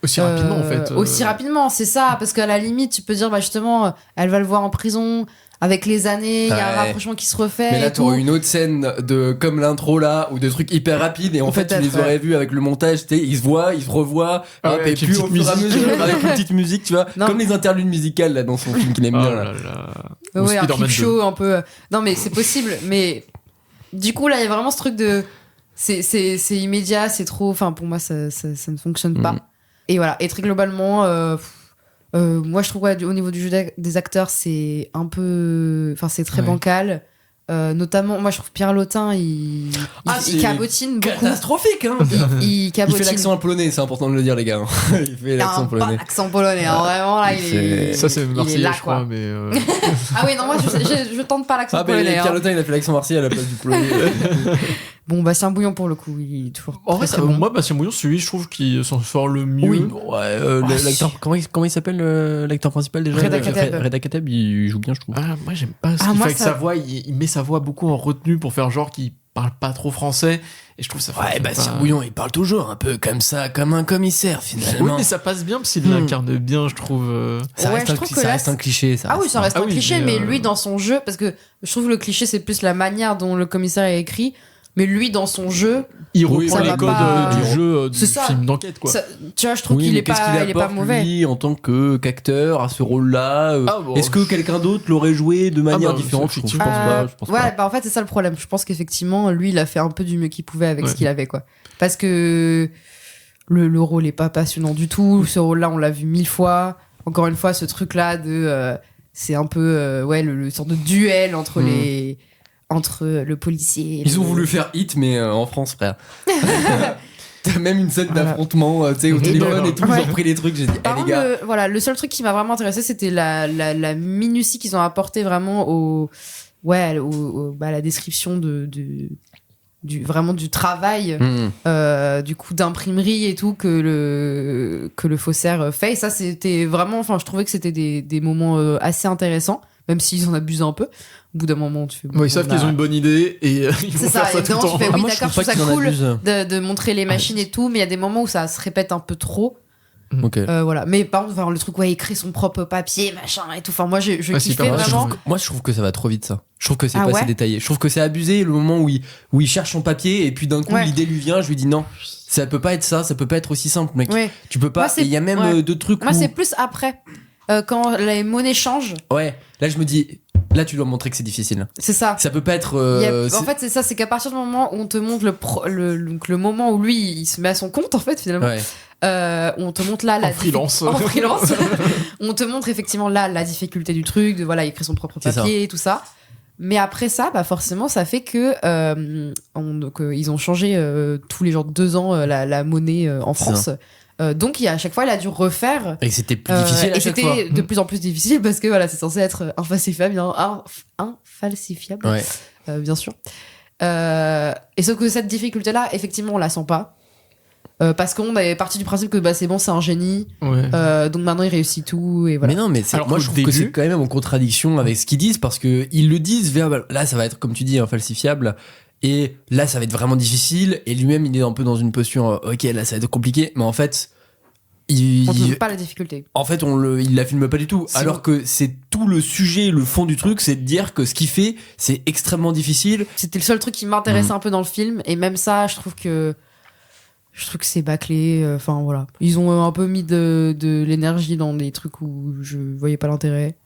[SPEAKER 4] Aussi rapidement, en fait.
[SPEAKER 2] Aussi rapidement, c'est ça. Parce qu'à la limite, tu peux dire, justement, elle va le voir en prison. Avec les années, il y a un rapprochement qui se refait.
[SPEAKER 3] Mais là, t'aurais une autre scène comme l'intro là, ou de trucs hyper rapides, et en fait, tu les aurais vus avec le montage, ils se voient, ils se revoient, et puis au fur et à mesure, avec une petite musique, tu vois, comme les interludes musicales là dans son film qu'il aime bien là.
[SPEAKER 2] Ouais, un clip show un peu. Non, mais c'est possible, mais du coup, là, il y a vraiment ce truc de. C'est immédiat, c'est trop. Enfin, pour moi, ça ne fonctionne pas. Et voilà, et très globalement. Moi je trouve au niveau du jeu des acteurs c'est un peu c'est très bancal notamment moi je trouve Pierre Lotin il cabotine beaucoup.
[SPEAKER 3] Catastrophique hein.
[SPEAKER 2] il cabotine.
[SPEAKER 3] Il fait l'accent polonais, c'est important de le dire les gars. Il fait l'accent polonais.
[SPEAKER 2] L'accent polonais vraiment là
[SPEAKER 4] ça c'est marseillais je crois mais
[SPEAKER 2] ah oui non moi je tente pas l'accent polonais.
[SPEAKER 3] Pierre Lotin il a fait l'accent marseillais à la place du polonais.
[SPEAKER 2] Bon, Bastien Bouillon, pour le coup, il est toujours.
[SPEAKER 4] En vrai,
[SPEAKER 2] bon.
[SPEAKER 4] moi, Bastien Bouillon, celui, je trouve qu'il s'en sort le mieux.
[SPEAKER 3] Oui, l'acteur, comment il s'appelle l'acteur principal déjà? Reda Kateb, il joue bien, je trouve.
[SPEAKER 4] Moi, j'aime pas ce qu'il fait avec sa voix. Il met sa voix beaucoup en retenue pour faire genre qu'il parle pas trop français. Et je trouve ça.
[SPEAKER 3] Bastien Bouillon, il parle toujours un peu comme ça, comme un commissaire, finalement.
[SPEAKER 4] Oui, mais ça passe bien parce qu'il l'incarne bien, je trouve.
[SPEAKER 3] Ça reste un cliché, ça.
[SPEAKER 2] Ah oui, ça reste un cliché, mais lui, dans son jeu, parce que je trouve que le cliché, c'est plus la manière dont le commissaire est écrit. Mais lui, dans son jeu,
[SPEAKER 4] Il
[SPEAKER 3] Oui,
[SPEAKER 4] reprend
[SPEAKER 2] ça
[SPEAKER 4] les
[SPEAKER 2] va
[SPEAKER 4] codes
[SPEAKER 2] pas-
[SPEAKER 4] du jeu du
[SPEAKER 2] C'est ça.
[SPEAKER 4] film d'enquête, quoi.
[SPEAKER 2] ça- tu vois, je trouve
[SPEAKER 3] Oui,
[SPEAKER 2] qu'il
[SPEAKER 3] mais
[SPEAKER 2] est
[SPEAKER 3] qu'est-ce
[SPEAKER 2] pas,
[SPEAKER 3] qu'il
[SPEAKER 2] il est pas
[SPEAKER 3] apporte,
[SPEAKER 2] mauvais.
[SPEAKER 3] lui, en tant qu'acteur à ce rôle-là
[SPEAKER 4] Ah, bon,
[SPEAKER 3] Est-ce que quelqu'un d'autre l'aurait joué de manière
[SPEAKER 4] bah,
[SPEAKER 3] différente
[SPEAKER 4] c'est
[SPEAKER 3] Je pense
[SPEAKER 4] effectivement,
[SPEAKER 3] pas. Je pense
[SPEAKER 2] ouais,
[SPEAKER 3] pas.
[SPEAKER 2] bah en fait, c'est ça le problème. Je pense qu'effectivement, lui, il a fait un peu du mieux qu'il pouvait avec ce
[SPEAKER 4] Ouais.
[SPEAKER 2] qu'il avait, quoi. Parce que le rôle est pas passionnant du tout. Ce rôle-là, on l'a vu 1000 fois. Encore une fois, ce truc-là de. C'est un peu. Ouais, le sorte de duel entre les. Entre le policier et
[SPEAKER 3] Ils ont
[SPEAKER 2] le-
[SPEAKER 3] voulu faire Hit, mais en France, frère. T'as même une scène
[SPEAKER 2] Voilà.
[SPEAKER 3] d'affrontement, tu sais, au
[SPEAKER 2] Et
[SPEAKER 3] téléphone
[SPEAKER 2] le-
[SPEAKER 3] et tout. Ils
[SPEAKER 2] ouais.
[SPEAKER 3] ont repris les trucs. J'ai dit,
[SPEAKER 2] Par
[SPEAKER 3] les
[SPEAKER 2] contre,
[SPEAKER 3] gars.
[SPEAKER 2] voilà, le seul truc qui m'a vraiment intéressé, c'était la minutie qu'ils ont apporté vraiment à la description vraiment du travail, du coup d'imprimerie et tout que le faussaire fait. Et ça, c'était vraiment, enfin, je trouvais que c'était des moments assez intéressants, même s'ils en abusent un peu. Au bout d'un moment, tu fais.
[SPEAKER 4] Bon, ils savent qu'ils ont une bonne idée et ils
[SPEAKER 2] C'est
[SPEAKER 4] vont
[SPEAKER 2] ça,
[SPEAKER 4] faire ça tout le
[SPEAKER 2] évidemment,
[SPEAKER 4] temps.
[SPEAKER 2] tu fais, oui,
[SPEAKER 3] moi, je
[SPEAKER 2] d'accord,
[SPEAKER 3] trouve
[SPEAKER 2] je trouve
[SPEAKER 3] pas
[SPEAKER 2] ça
[SPEAKER 3] qu'ils en
[SPEAKER 2] cool
[SPEAKER 3] abusent.
[SPEAKER 2] de montrer les machines et tout, mais il y a des moments où ça se répète un peu trop.
[SPEAKER 3] Ok.
[SPEAKER 2] Voilà. Mais par contre, enfin, le truc, il crée son propre papier, machin et tout. Enfin, moi, je
[SPEAKER 4] Ouais, c'est
[SPEAKER 2] kiffais
[SPEAKER 4] hyper
[SPEAKER 2] vraiment.
[SPEAKER 3] Moi, je trouve que ça va trop vite, ça. Je trouve que c'est
[SPEAKER 2] Ah
[SPEAKER 3] pas
[SPEAKER 2] ouais
[SPEAKER 3] assez détaillé. Je trouve que c'est abusé le moment où il cherche son papier et puis d'un coup,
[SPEAKER 2] Ouais.
[SPEAKER 3] l'idée lui vient. Je lui dis non, ça peut pas être ça, ça peut pas être aussi simple, mec.
[SPEAKER 2] Ouais.
[SPEAKER 3] Tu peux pas.
[SPEAKER 2] Moi, c'est-
[SPEAKER 3] Et il y a même
[SPEAKER 2] ouais.
[SPEAKER 3] d'autres trucs
[SPEAKER 2] Moi,
[SPEAKER 3] où.
[SPEAKER 2] c'est plus après. Quand les monnaies changent,
[SPEAKER 3] Ouais, là, je me dis. Là, tu dois montrer que c'est difficile.
[SPEAKER 2] c'est ça.
[SPEAKER 3] Ça peut pas être.
[SPEAKER 2] En fait, c'est ça, c'est qu'à partir du moment où on te montre donc le moment où lui, il se met à son compte, en fait, finalement,
[SPEAKER 3] Ouais.
[SPEAKER 2] où on te montre là
[SPEAKER 4] En freelance.
[SPEAKER 2] en freelance. On te montre effectivement là la difficulté du truc, de voilà, il crée son propre
[SPEAKER 3] C'est
[SPEAKER 2] papier et tout ça. Mais après ça, bah forcément, ça fait que ils ont changé tous les genre 2 ans la monnaie en
[SPEAKER 3] C'est
[SPEAKER 2] France. Donc à chaque fois, il a dû refaire.
[SPEAKER 3] Et c'était plus difficile
[SPEAKER 2] et
[SPEAKER 3] à chaque fois.
[SPEAKER 2] c'était de plus en plus difficile parce que voilà, c'est censé être infalsifiable, infalsifiable,
[SPEAKER 3] Ouais.
[SPEAKER 2] bien sûr. Et sauf que cette difficulté-là, effectivement, on la sent pas. Parce qu'on est parti du principe que bah, c'est bon, c'est un génie.
[SPEAKER 4] Ouais.
[SPEAKER 2] Donc maintenant, il réussit tout. Et voilà.
[SPEAKER 3] Mais non, mais
[SPEAKER 4] Alors
[SPEAKER 3] moi
[SPEAKER 4] qu'au
[SPEAKER 3] je trouve que
[SPEAKER 4] début-
[SPEAKER 3] c'est quand même en contradiction avec ce qu'ils disent parce que ils le disent là ça va être comme tu dis infalsifiable et là ça va être vraiment difficile et lui-même il est un peu dans une posture ok là ça va être compliqué mais en fait
[SPEAKER 2] On ne
[SPEAKER 3] il
[SPEAKER 2] montre pas la difficulté.
[SPEAKER 3] en fait il la filme pas du tout
[SPEAKER 2] Si.
[SPEAKER 3] alors que c'est tout le sujet le fond du truc c'est de dire que ce qu'il fait c'est extrêmement difficile.
[SPEAKER 2] C'était le seul truc qui m'intéressait un peu dans le film. Et même ça, je trouve que c'est bâclé. Enfin, voilà. Ils ont un peu mis de l'énergie dans des trucs où je voyais pas l'intérêt.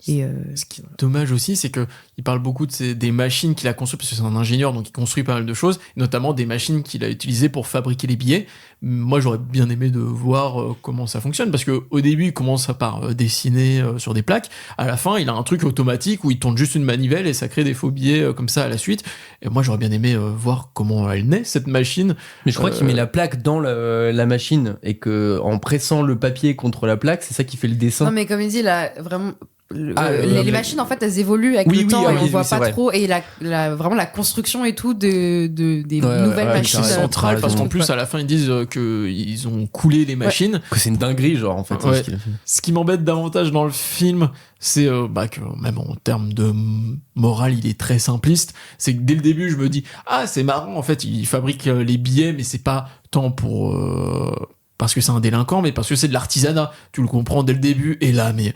[SPEAKER 2] Et
[SPEAKER 4] Ce qui est dommage aussi, c'est que il parle beaucoup des machines qu'il a construites, parce que c'est un ingénieur, donc il construit pas mal de choses, notamment des machines qu'il a utilisées pour fabriquer les billets. Moi, j'aurais bien aimé de voir comment ça fonctionne, parce que au début, il commence par dessiner sur des plaques. À la fin, il a un truc automatique où il tourne juste une manivelle et ça crée des faux billets comme ça à la suite. Et moi, j'aurais bien aimé voir comment elle naît, cette machine.
[SPEAKER 3] Mais je crois qu'il met la plaque dans la machine et que en pressant le papier contre la plaque c'est ça qui fait le dessin.
[SPEAKER 2] non, mais comme il dit, là, vraiment.
[SPEAKER 3] mais-
[SPEAKER 2] Les machines en fait elles évoluent avec
[SPEAKER 3] Oui,
[SPEAKER 2] le
[SPEAKER 3] oui,
[SPEAKER 2] temps
[SPEAKER 3] ah
[SPEAKER 2] et
[SPEAKER 3] oui,
[SPEAKER 2] on
[SPEAKER 3] oui,
[SPEAKER 2] voit
[SPEAKER 3] c'est
[SPEAKER 2] pas
[SPEAKER 3] vrai.
[SPEAKER 2] trop et vraiment la construction et tout des
[SPEAKER 3] Ouais,
[SPEAKER 2] nouvelles
[SPEAKER 3] ouais,
[SPEAKER 2] machines
[SPEAKER 3] t'as raison.
[SPEAKER 4] Centrale, parce qu'en
[SPEAKER 2] Ouais.
[SPEAKER 4] plus, à la fin, ils disent qu'ils ont coulé les machines.
[SPEAKER 3] Que c'est une dinguerie genre en fait.
[SPEAKER 4] Ouais.
[SPEAKER 3] ce qu'il a fait.
[SPEAKER 4] Ce qui m'embête davantage dans le film, c'est que même en termes de morale, il est très simpliste. C'est que dès le début, je me dis c'est marrant. En fait, il fabrique les billets, mais c'est pas tant pour parce que c'est un délinquant, mais parce que c'est de l'artisanat. Tu le comprends dès le début. Et là, mais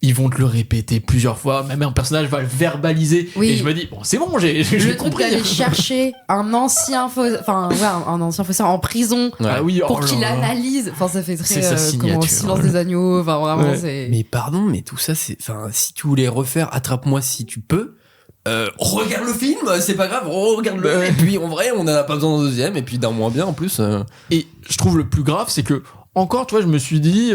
[SPEAKER 4] ils vont te le répéter plusieurs fois. Même un personnage va le verbaliser.
[SPEAKER 2] Oui.
[SPEAKER 4] Et je me dis bon, c'est bon, j'ai
[SPEAKER 2] le truc
[SPEAKER 4] compris.
[SPEAKER 2] d'aller chercher un ancien un ancien faussaire en prison
[SPEAKER 3] Ouais.
[SPEAKER 4] Ah oui,
[SPEAKER 2] pour
[SPEAKER 4] oh là
[SPEAKER 2] qu'il
[SPEAKER 4] là.
[SPEAKER 2] analyse, enfin ça fait
[SPEAKER 4] C'est
[SPEAKER 2] très
[SPEAKER 4] sa
[SPEAKER 2] comment
[SPEAKER 4] signature.
[SPEAKER 2] Silence des agneaux, enfin vraiment
[SPEAKER 4] Ouais.
[SPEAKER 2] c'est
[SPEAKER 3] Mais pardon, mais tout ça, c'est. Enfin, si tu voulais refaire Attrape-moi si tu peux, regarde le film, c'est pas grave, regarde-le.
[SPEAKER 4] Ouais.
[SPEAKER 3] Et puis en vrai, on en a pas besoin d'un deuxième, et puis d'un moins bien en plus.
[SPEAKER 4] Et je trouve le plus grave, c'est que, encore, tu vois, je me suis dit,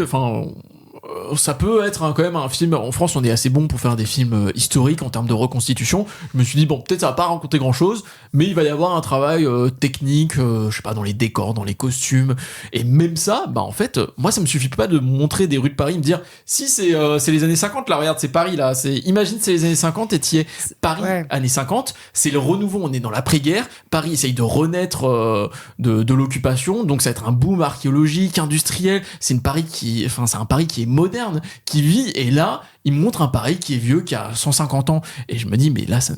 [SPEAKER 4] ça peut être quand même un film. En France, on est assez bon pour faire des films historiques en termes de reconstitution. Je me suis dit, bon, peut-être ça va pas raconter grand chose, mais il va y avoir un travail technique, je sais pas, dans les décors, dans les costumes. Et même ça, bah, en fait, moi, ça me suffit pas de montrer des rues de Paris, me dire, si c'est les années 50, là, regarde, c'est Paris, là. Imagine, c'est les années 50 et t'y es. Paris,
[SPEAKER 2] Ouais.
[SPEAKER 4] années 50, c'est le renouveau, on est dans l'après-guerre. Paris essaye de renaître de l'occupation, donc ça va être un boom archéologique, industriel. C'est un Paris qui est moderne, qui vit, et là, il me montre un Paris qui est vieux, qui a 150 ans, et je me dis, mais là, ça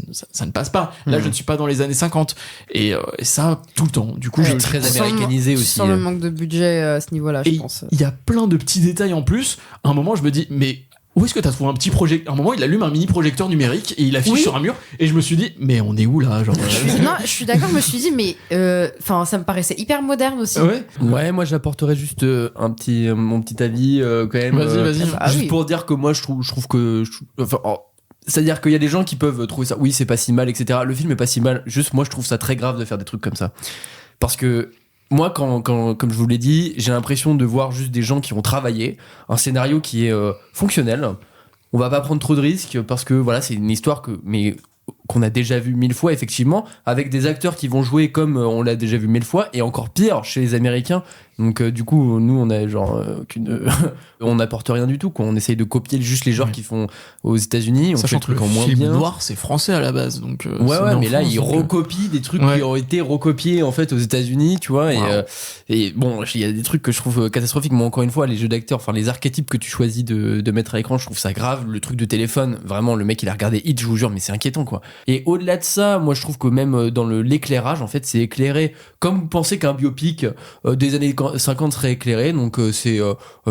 [SPEAKER 4] ne passe pas. Là, je ne suis pas dans les années 50. Et ça, tout le temps. Du coup,
[SPEAKER 3] Ouais,
[SPEAKER 4] je
[SPEAKER 3] très
[SPEAKER 2] Sans-
[SPEAKER 3] américanisé aussi.
[SPEAKER 2] sans le manque de budget à ce niveau-là, je
[SPEAKER 4] et
[SPEAKER 2] pense.
[SPEAKER 4] il y a plein de petits détails en plus. À un moment, je me dis, mais où est-ce que t'as trouvé un petit projecteur? À un moment, il allume un mini projecteur numérique et il affiche sur un mur. Et je me suis dit, mais on est où là, genre?
[SPEAKER 2] Non, je suis d'accord. Je me suis dit, mais ça me paraissait hyper moderne aussi.
[SPEAKER 3] Ouais, moi j'apporterais juste mon petit avis quand même.
[SPEAKER 4] Vas-y.
[SPEAKER 3] Juste pour dire que moi je trouve que c'est-à-dire qu'il y a des gens qui peuvent trouver ça, oui c'est pas si mal, etc. Le film est pas si mal, juste moi je trouve ça très grave de faire des trucs comme ça. Parce que moi, quand, comme je vous l'ai dit, j'ai l'impression de voir juste des gens qui ont travaillé un scénario qui est fonctionnel. On va pas prendre trop de risques parce que voilà, c'est une histoire qu'on a déjà vu 1000 fois, effectivement, avec des acteurs qui vont jouer comme on l'a déjà vu 1000 fois, et encore pire chez les Américains. Donc du coup, nous, on a genre on n'apporte rien du tout, quoi. On essaye de copier juste les genres qu'ils font aux États-Unis. On fait
[SPEAKER 4] Sachant
[SPEAKER 3] des trucs
[SPEAKER 4] que
[SPEAKER 3] en moins
[SPEAKER 4] film
[SPEAKER 3] bien.
[SPEAKER 4] noir, c'est français à la base, donc.
[SPEAKER 3] Ouais, mais là, ils recopient des trucs qui ont été recopiés en fait aux États-Unis, tu vois. Et bon, il y a des trucs que je trouve catastrophiques. Mais encore une fois, les jeux d'acteurs, enfin les archétypes que tu choisis de mettre à l'écran, je trouve ça grave. Le truc de téléphone, vraiment, le mec il a regardé Hit, je vous jure, mais c'est inquiétant, quoi. Et au-delà de ça, moi je trouve que même dans l'éclairage, en fait, c'est éclairé comme vous pensez qu'un biopic des années 50 serait éclairé. Donc c'est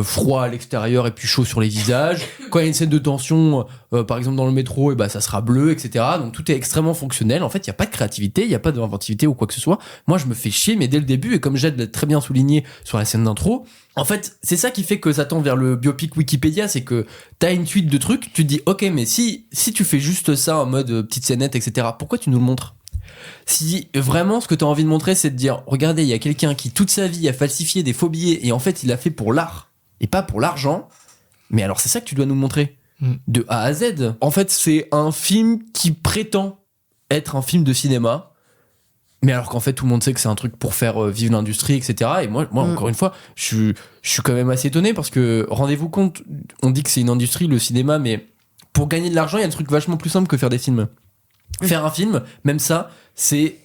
[SPEAKER 3] froid à l'extérieur et puis chaud sur les visages. Quand il y a une scène de tension, par exemple dans le métro, et bah ça sera bleu, etc. Donc tout est extrêmement fonctionnel. En fait, il y a pas de créativité, il y a pas d'inventivité ou quoi que ce soit. Moi, je me fais chier, mais dès le début, et comme Jade l'a très bien souligné sur la scène d'intro, en fait, c'est ça qui fait que ça tend vers le biopic Wikipédia, c'est que t'as une suite de trucs, tu te dis, ok, mais si tu fais juste ça en mode petite scénette, etc., pourquoi tu nous le montres? Si vraiment ce que t'as envie de montrer, c'est de dire, regardez, il y a quelqu'un qui toute sa vie a falsifié des faux billets et en fait il l'a fait pour l'art et pas pour l'argent, mais alors c'est ça que tu dois nous montrer de A à Z. En fait, c'est un film qui prétend être un film de cinéma, mais alors qu'en fait tout le monde sait que c'est un truc pour faire vivre l'industrie, etc. Et moi encore une fois, je suis quand même assez étonné parce que rendez-vous compte, on dit que c'est une industrie, le cinéma, mais pour gagner de l'argent, il y a des trucs vachement plus simples que faire des films. Faire un film, même ça, c'est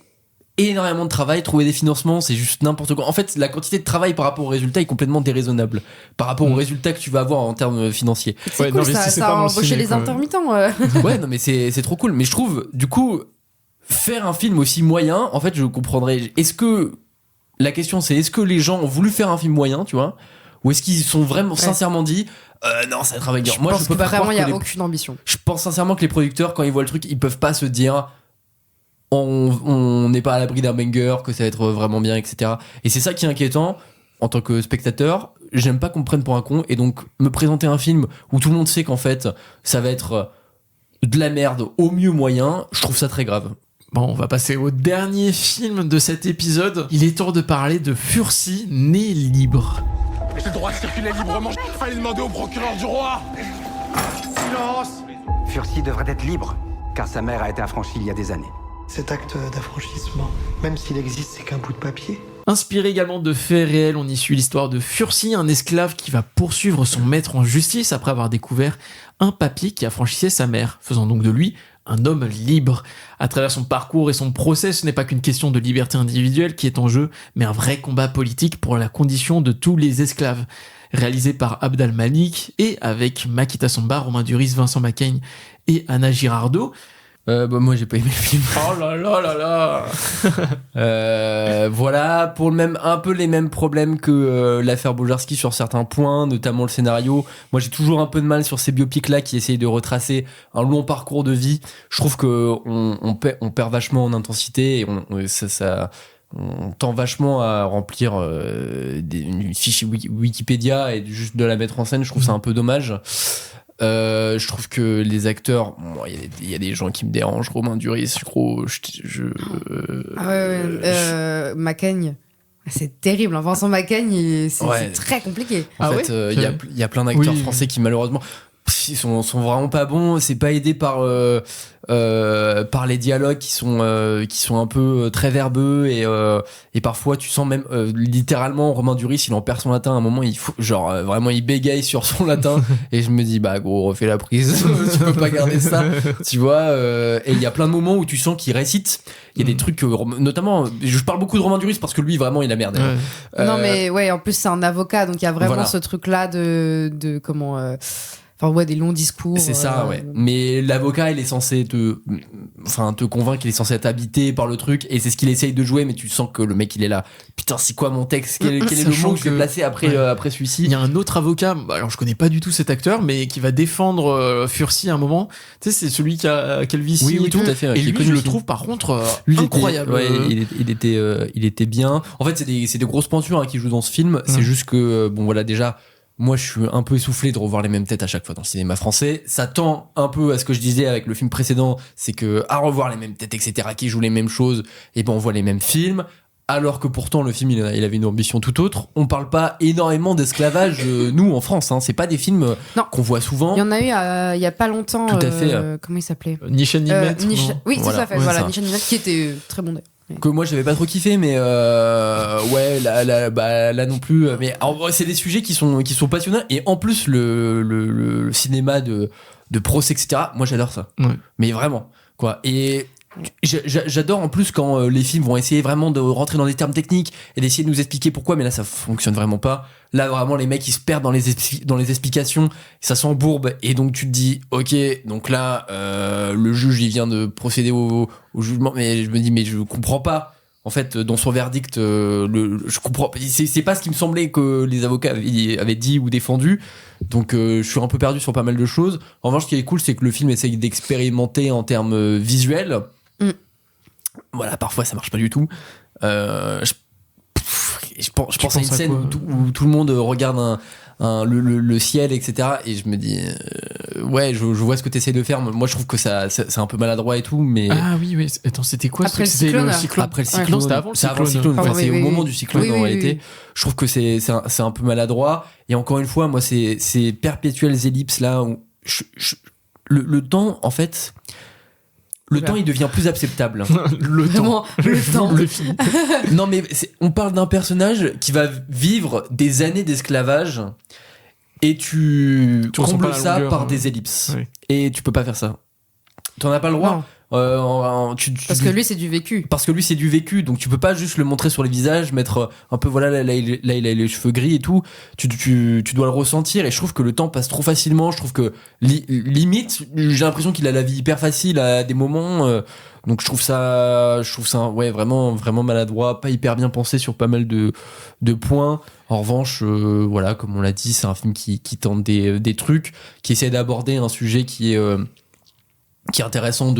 [SPEAKER 3] énormément de travail, trouver des financements, c'est juste n'importe quoi. En fait, la quantité de travail par rapport au résultat est complètement déraisonnable par rapport au résultat que tu vas avoir en termes financiers.
[SPEAKER 2] C'est cool, ça a embauché les intermittents.
[SPEAKER 3] Ouais, non mais c'est trop cool. Mais je trouve, du coup, faire un film aussi moyen, en fait, je comprendrais. La question c'est, est-ce que les gens ont voulu faire un film moyen, tu vois, ou est-ce qu'ils sont vraiment sincèrement dit non, ça va être un banger.
[SPEAKER 2] Moi, je pense que vraiment, il n'y a aucune ambition.
[SPEAKER 3] Je pense sincèrement que les producteurs, quand ils voient le truc, ils peuvent pas se dire on n'est pas à l'abri d'un banger, que ça va être vraiment bien, etc. Et c'est ça qui est inquiétant en tant que spectateur. J'aime pas qu'on me prenne pour un con, et donc me présenter un film où tout le monde sait qu'en fait ça va être de la merde au mieux moyen, je trouve ça très grave.
[SPEAKER 4] Bon, on va passer au dernier film de cet épisode. Il est temps de parler de Furcy, né libre.
[SPEAKER 8] J'ai le droit de circuler librement. Fallait demander au procureur du roi. Silence.
[SPEAKER 9] Furcy devrait être libre, car sa mère a été affranchie il y a des années.
[SPEAKER 10] Cet acte d'affranchissement, même s'il existe, c'est qu'un bout de papier.
[SPEAKER 4] Inspiré également de faits réels, on y suit l'histoire de Furcy, un esclave qui va poursuivre son maître en justice après avoir découvert un papier qui affranchissait sa mère, faisant donc de lui un homme libre. À travers son parcours et son procès, ce n'est pas qu'une question de liberté individuelle qui est en jeu, mais un vrai combat politique pour la condition de tous les esclaves. Réalisé par Abd al-Malik et avec Makita Samba, Romain Duris, Vincent Macaigne et Anna Girardot.
[SPEAKER 3] Moi j'ai pas aimé le film.
[SPEAKER 4] Oh là là là là.
[SPEAKER 3] Voilà, pour un peu les mêmes problèmes que l'affaire Bojarski sur certains points, notamment le scénario. Moi j'ai toujours un peu de mal sur ces biopics là qui essayent de retracer un long parcours de vie. Je trouve que on perd vachement en intensité et on tend vachement à remplir une fiche Wikipédia et juste de la mettre en scène. Je trouve ça un peu dommage. Je trouve que les acteurs, il y a des gens qui me dérangent. Romain Duris,
[SPEAKER 2] Macaigne, c'est terrible. Vincent Macaigne, c'est très compliqué.
[SPEAKER 3] En fait, il y a plein d'acteurs français qui malheureusement ils sont vraiment pas bons. C'est pas aidé par les dialogues qui sont un peu très verbeux et parfois tu sens même littéralement Romain Duris il en perd son latin à un moment, il faut vraiment il bégaye sur son latin et je me dis bah gros refais la prise tu peux pas garder ça, tu vois, et il y a plein de moments où tu sens qu'il récite, il y a des trucs notamment je parle beaucoup de Romain Duris parce que lui vraiment il a merdé.
[SPEAKER 2] Non mais ouais, en plus c'est un avocat donc il y a vraiment ce truc là de comment Enfin, ouais, des longs discours.
[SPEAKER 3] C'est ça, ouais. Mais l'avocat, il est censé te convaincre qu'il est censé être habité par le truc, et c'est ce qu'il essaye de jouer, mais tu sens que le mec, il est là. Putain, c'est quoi mon texte? Quel est le mot que je vais placer après celui-ci?
[SPEAKER 4] Il y a un autre avocat, alors je connais pas du tout cet acteur, mais qui va défendre Furcy à un moment. Tu sais, c'est celui qui a Calvici
[SPEAKER 3] oui,
[SPEAKER 4] et tout.
[SPEAKER 3] tout à fait.
[SPEAKER 4] Et lui, je le trouve par contre incroyable.
[SPEAKER 3] Il était bien. En fait, c'est des grosses pointures qui jouent dans ce film. C'est juste que, bon, voilà, déjà, moi, je suis un peu essoufflé de revoir les mêmes têtes à chaque fois dans le cinéma français. Ça tend un peu à ce que je disais avec le film précédent, c'est que à revoir les mêmes têtes, etc., qui jouent les mêmes choses, et ben on voit les mêmes films. Alors que pourtant le film il avait une ambition tout autre. On parle pas énormément d'esclavage nous en France. C'est pas des films qu'on voit souvent.
[SPEAKER 2] Il y en a eu il y a pas longtemps.
[SPEAKER 3] Tout à fait.
[SPEAKER 2] Comment il s'appelait?
[SPEAKER 4] Nishan Nimet.
[SPEAKER 2] Oui, c'est ça fait. Voilà, Nishan Nimet qui était très bon.
[SPEAKER 3] Que moi j'avais pas trop kiffé, mais ouais, là non plus. Mais c'est des sujets qui sont passionnants, et en plus le cinéma de procès, etc. Moi j'adore ça.
[SPEAKER 4] Ouais.
[SPEAKER 3] Mais vraiment quoi. Et j'adore en plus quand les films vont essayer vraiment de rentrer dans des termes techniques et d'essayer de nous expliquer pourquoi, mais là ça fonctionne vraiment pas. Là vraiment les mecs ils se perdent dans les explications, ça s'embourbe, et donc tu te dis ok, donc là le juge il vient de procéder au jugement, mais je me dis mais je comprends pas en fait dans son verdict. Je comprends, c'est pas ce qui me semblait que les avocats avaient dit ou défendu, donc je suis un peu perdu sur pas mal de choses. En revanche, ce qui est cool, c'est que le film essaye d'expérimenter en termes visuels. Voilà, parfois ça marche pas du tout. Je pense à une scène où tout le monde regarde le ciel, etc. Et je me dis, ouais, je vois ce que tu essaies de faire. Moi, je trouve que c'est un peu maladroit et tout, mais.
[SPEAKER 4] Ah oui. Attends, c'était quoi
[SPEAKER 2] Après
[SPEAKER 4] ce truc?
[SPEAKER 2] le cyclone.
[SPEAKER 3] Après le cyclone.
[SPEAKER 4] C'était avant le
[SPEAKER 3] cyclone.
[SPEAKER 2] Enfin,
[SPEAKER 3] C'est au moment du cyclone, en réalité.
[SPEAKER 2] Oui.
[SPEAKER 3] Je trouve que c'est un peu maladroit. Et encore une fois, moi, ces perpétuelles ellipses là où le temps, en fait. Le temps, il devient plus acceptable.
[SPEAKER 4] Le temps.
[SPEAKER 3] Non, mais on parle d'un personnage qui va vivre des années d'esclavage, et tu combles ça par des ellipses. Oui. Et tu peux pas faire ça. T'en as pas le droit.
[SPEAKER 2] Parce que lui c'est du vécu.
[SPEAKER 3] Parce que lui c'est du vécu, donc tu peux pas juste le montrer sur les visages, mettre un peu voilà là il a les cheveux gris et tout. Tu dois le ressentir, et je trouve que le temps passe trop facilement. Je trouve que limite j'ai l'impression qu'il a la vie hyper facile à des moments. Donc je trouve ça ouais vraiment vraiment maladroit, pas hyper bien pensé sur pas mal de points. En revanche, voilà, comme on l'a dit, c'est un film qui tente des trucs, qui essaie d'aborder un sujet qui est intéressant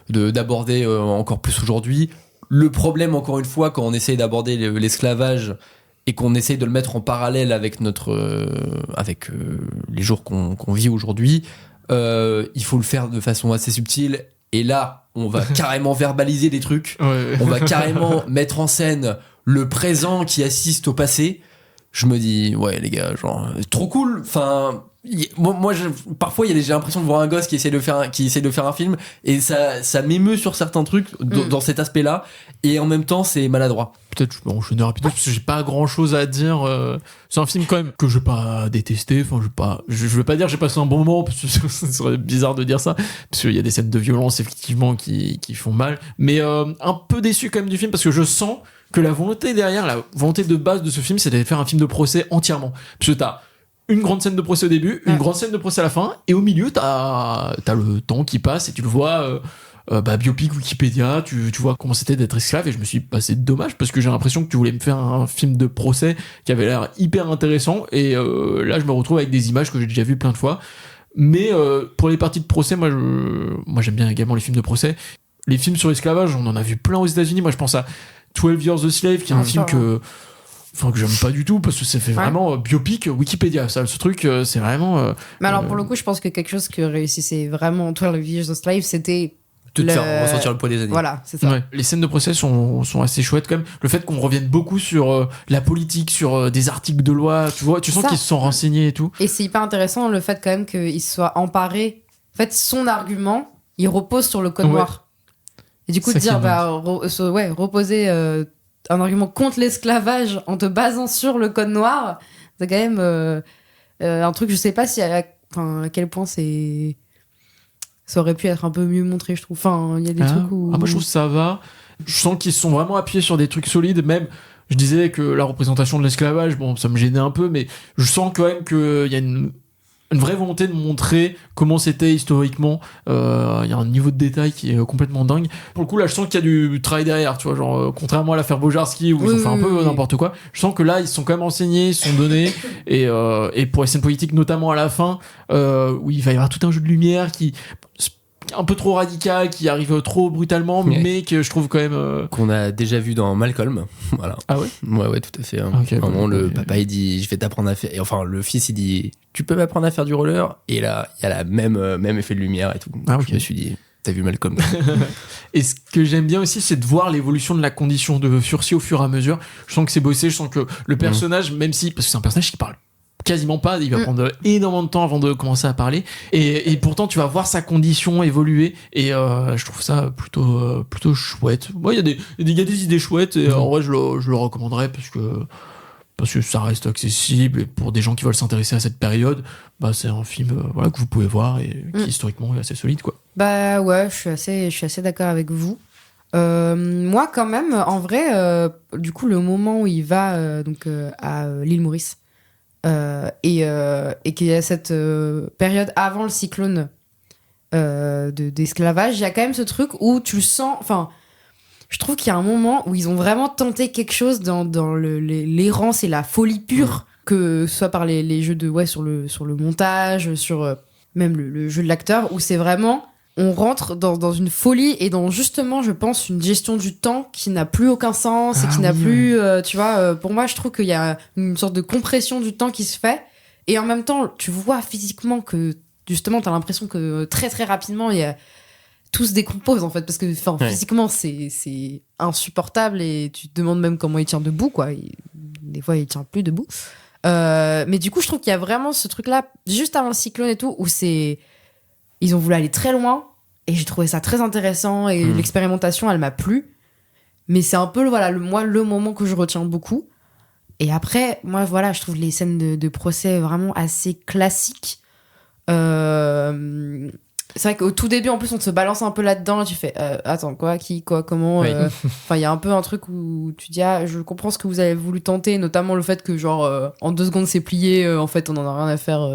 [SPEAKER 3] d'aborder encore plus aujourd'hui. Le problème, encore une fois, quand on essaye d'aborder l'esclavage et qu'on essaye de le mettre en parallèle avec les jours qu'on vit aujourd'hui, il faut le faire de façon assez subtile. Et là, on va carrément verbaliser des trucs. Ouais. On va carrément mettre en scène le présent qui assiste au passé. Je me dis, ouais, les gars, genre, trop cool. Enfin, moi parfois j'ai l'impression de voir un gosse qui essaie de faire un film, et ça m'émeut sur certains trucs dans cet aspect là, et en même temps c'est maladroit.
[SPEAKER 4] Peut-être je peux enchaîner rapidement parce que j'ai pas grand chose à dire. C'est un film quand même que je vais pas détester, enfin je veux pas dire que j'ai passé un bon moment, parce que ce serait bizarre de dire ça, parce qu'il y a des scènes de violence effectivement qui font mal, mais un peu déçu quand même du film, parce que je sens que la volonté derrière, la volonté de base de ce film, c'est de faire un film de procès entièrement, parce que t'as une grande scène de procès au début, une grande scène de procès à la fin, et au milieu t'as le temps qui passe, et tu le vois biopic Wikipédia, tu vois comment c'était d'être esclave, et je me suis dit c'est dommage, parce que j'ai l'impression que tu voulais me faire un film de procès qui avait l'air hyper intéressant, et là je me retrouve avec des images que j'ai déjà vues plein de fois. Mais pour les parties de procès, moi j'aime bien également les films de procès. Les films sur l'esclavage, on en a vu plein aux États-Unis. Moi je pense à 12 Years a Slave, qui est un film que j'aime pas du tout, parce que ça fait vraiment biopic Wikipédia, ça, ce truc, c'est vraiment
[SPEAKER 2] mais alors pour le coup, je pense que quelque chose que réussissait vraiment 12 Years a Slave, c'était
[SPEAKER 3] de te faire ressentir le poids des années.
[SPEAKER 2] Voilà, c'est ça.
[SPEAKER 4] Ouais. Les scènes de procès sont assez chouettes quand même. Le fait qu'on revienne beaucoup sur la politique, sur des articles de loi, tu vois, tu sens qu'ils se sont renseignés et tout.
[SPEAKER 2] Et c'est hyper intéressant le fait quand même qu'il se soit emparé. En fait, son argument, il repose sur le code noir. Et du coup, de dire, reposer un argument contre l'esclavage en te basant sur le code noir, c'est quand même un truc, je sais pas si à quel point ça aurait pu être un peu mieux montré, je trouve. Enfin, il y a des trucs où...
[SPEAKER 4] moi, je trouve que ça va. Je sens qu'ils sont vraiment appuyés sur des trucs solides. Même, je disais que la représentation de l'esclavage, bon, ça me gênait un peu, mais je sens quand même qu'il y a une vraie volonté de montrer comment c'était historiquement. Il y a un niveau de détail qui est complètement dingue. Pour le coup, là, je sens qu'il y a du travail derrière, tu vois, genre, contrairement à l'affaire Bojarski où ils ont fait un peu n'importe quoi, je sens que là, ils se sont quand même renseignés, ils se sont donnés, et pour les scènes politiques, notamment à la fin, où il va y avoir tout un jeu de lumière qui un peu trop radical, qui arrive trop brutalement, mais que je trouve quand même
[SPEAKER 3] qu'on a déjà vu dans Malcolm. Voilà.
[SPEAKER 4] Ah ouais,
[SPEAKER 3] ouais, tout à fait.
[SPEAKER 4] Okay,
[SPEAKER 3] Vraiment, le papa il dit je vais t'apprendre à faire, et enfin le fils il dit tu peux m'apprendre à faire du roller, et là il y a la même effet de lumière et tout. Je me suis dit t'as vu Malcolm.
[SPEAKER 4] Et ce que j'aime bien aussi, c'est de voir l'évolution de la condition de sursis au fur et à mesure. Je sens que c'est bossé, je sens que le personnage, même si, parce que c'est un personnage qui parle quasiment pas, il va prendre énormément de temps avant de commencer à parler, et pourtant tu vas voir sa condition évoluer, et je trouve ça plutôt chouette. Moi, il y a des idées chouettes, et en vrai je le recommanderais parce que ça reste accessible, et pour des gens qui veulent s'intéresser à cette période, bah c'est un film que vous pouvez voir, et qui historiquement est assez solide, quoi.
[SPEAKER 2] Bah ouais, je suis assez d'accord avec vous. Moi quand même, en vrai, du coup le moment où il va à l'île Maurice, et qu'il y a cette période avant le cyclone d'esclavage, il y a quand même ce truc où tu le sens, enfin je trouve qu'il y a un moment où ils ont vraiment tenté quelque chose dans l'errance et la folie pure, que ce soit par les jeux de sur le montage, sur même le jeu de l'acteur, où c'est vraiment on rentre dans une folie et dans justement, je pense, une gestion du temps qui n'a plus aucun sens, et qui n'a plus, tu vois, pour moi, je trouve qu'il y a une sorte de compression du temps qui se fait, et en même temps, tu vois physiquement que, justement, t'as l'impression que très très rapidement, tout se décompose, en fait, parce que physiquement, c'est insupportable, et tu te demandes même comment il tient debout, quoi. Des fois, il tient plus debout. Mais du coup, je trouve qu'il y a vraiment ce truc-là, juste avant le cyclone et tout, où ils ont voulu aller très loin, et j'ai trouvé ça très intéressant, et l'expérimentation, elle m'a plu. Mais c'est un peu le moment que je retiens beaucoup. Et après, moi, je trouve les scènes de procès vraiment assez classiques. C'est vrai qu'au tout début, en plus, on te balance un peu là-dedans, tu fais attends, quoi, qui, quoi, comment. Enfin, il y a un peu un truc où tu dis je comprends ce que vous avez voulu tenter, notamment le fait que, genre, en 2 secondes, c'est plié, en fait, on en a rien à faire.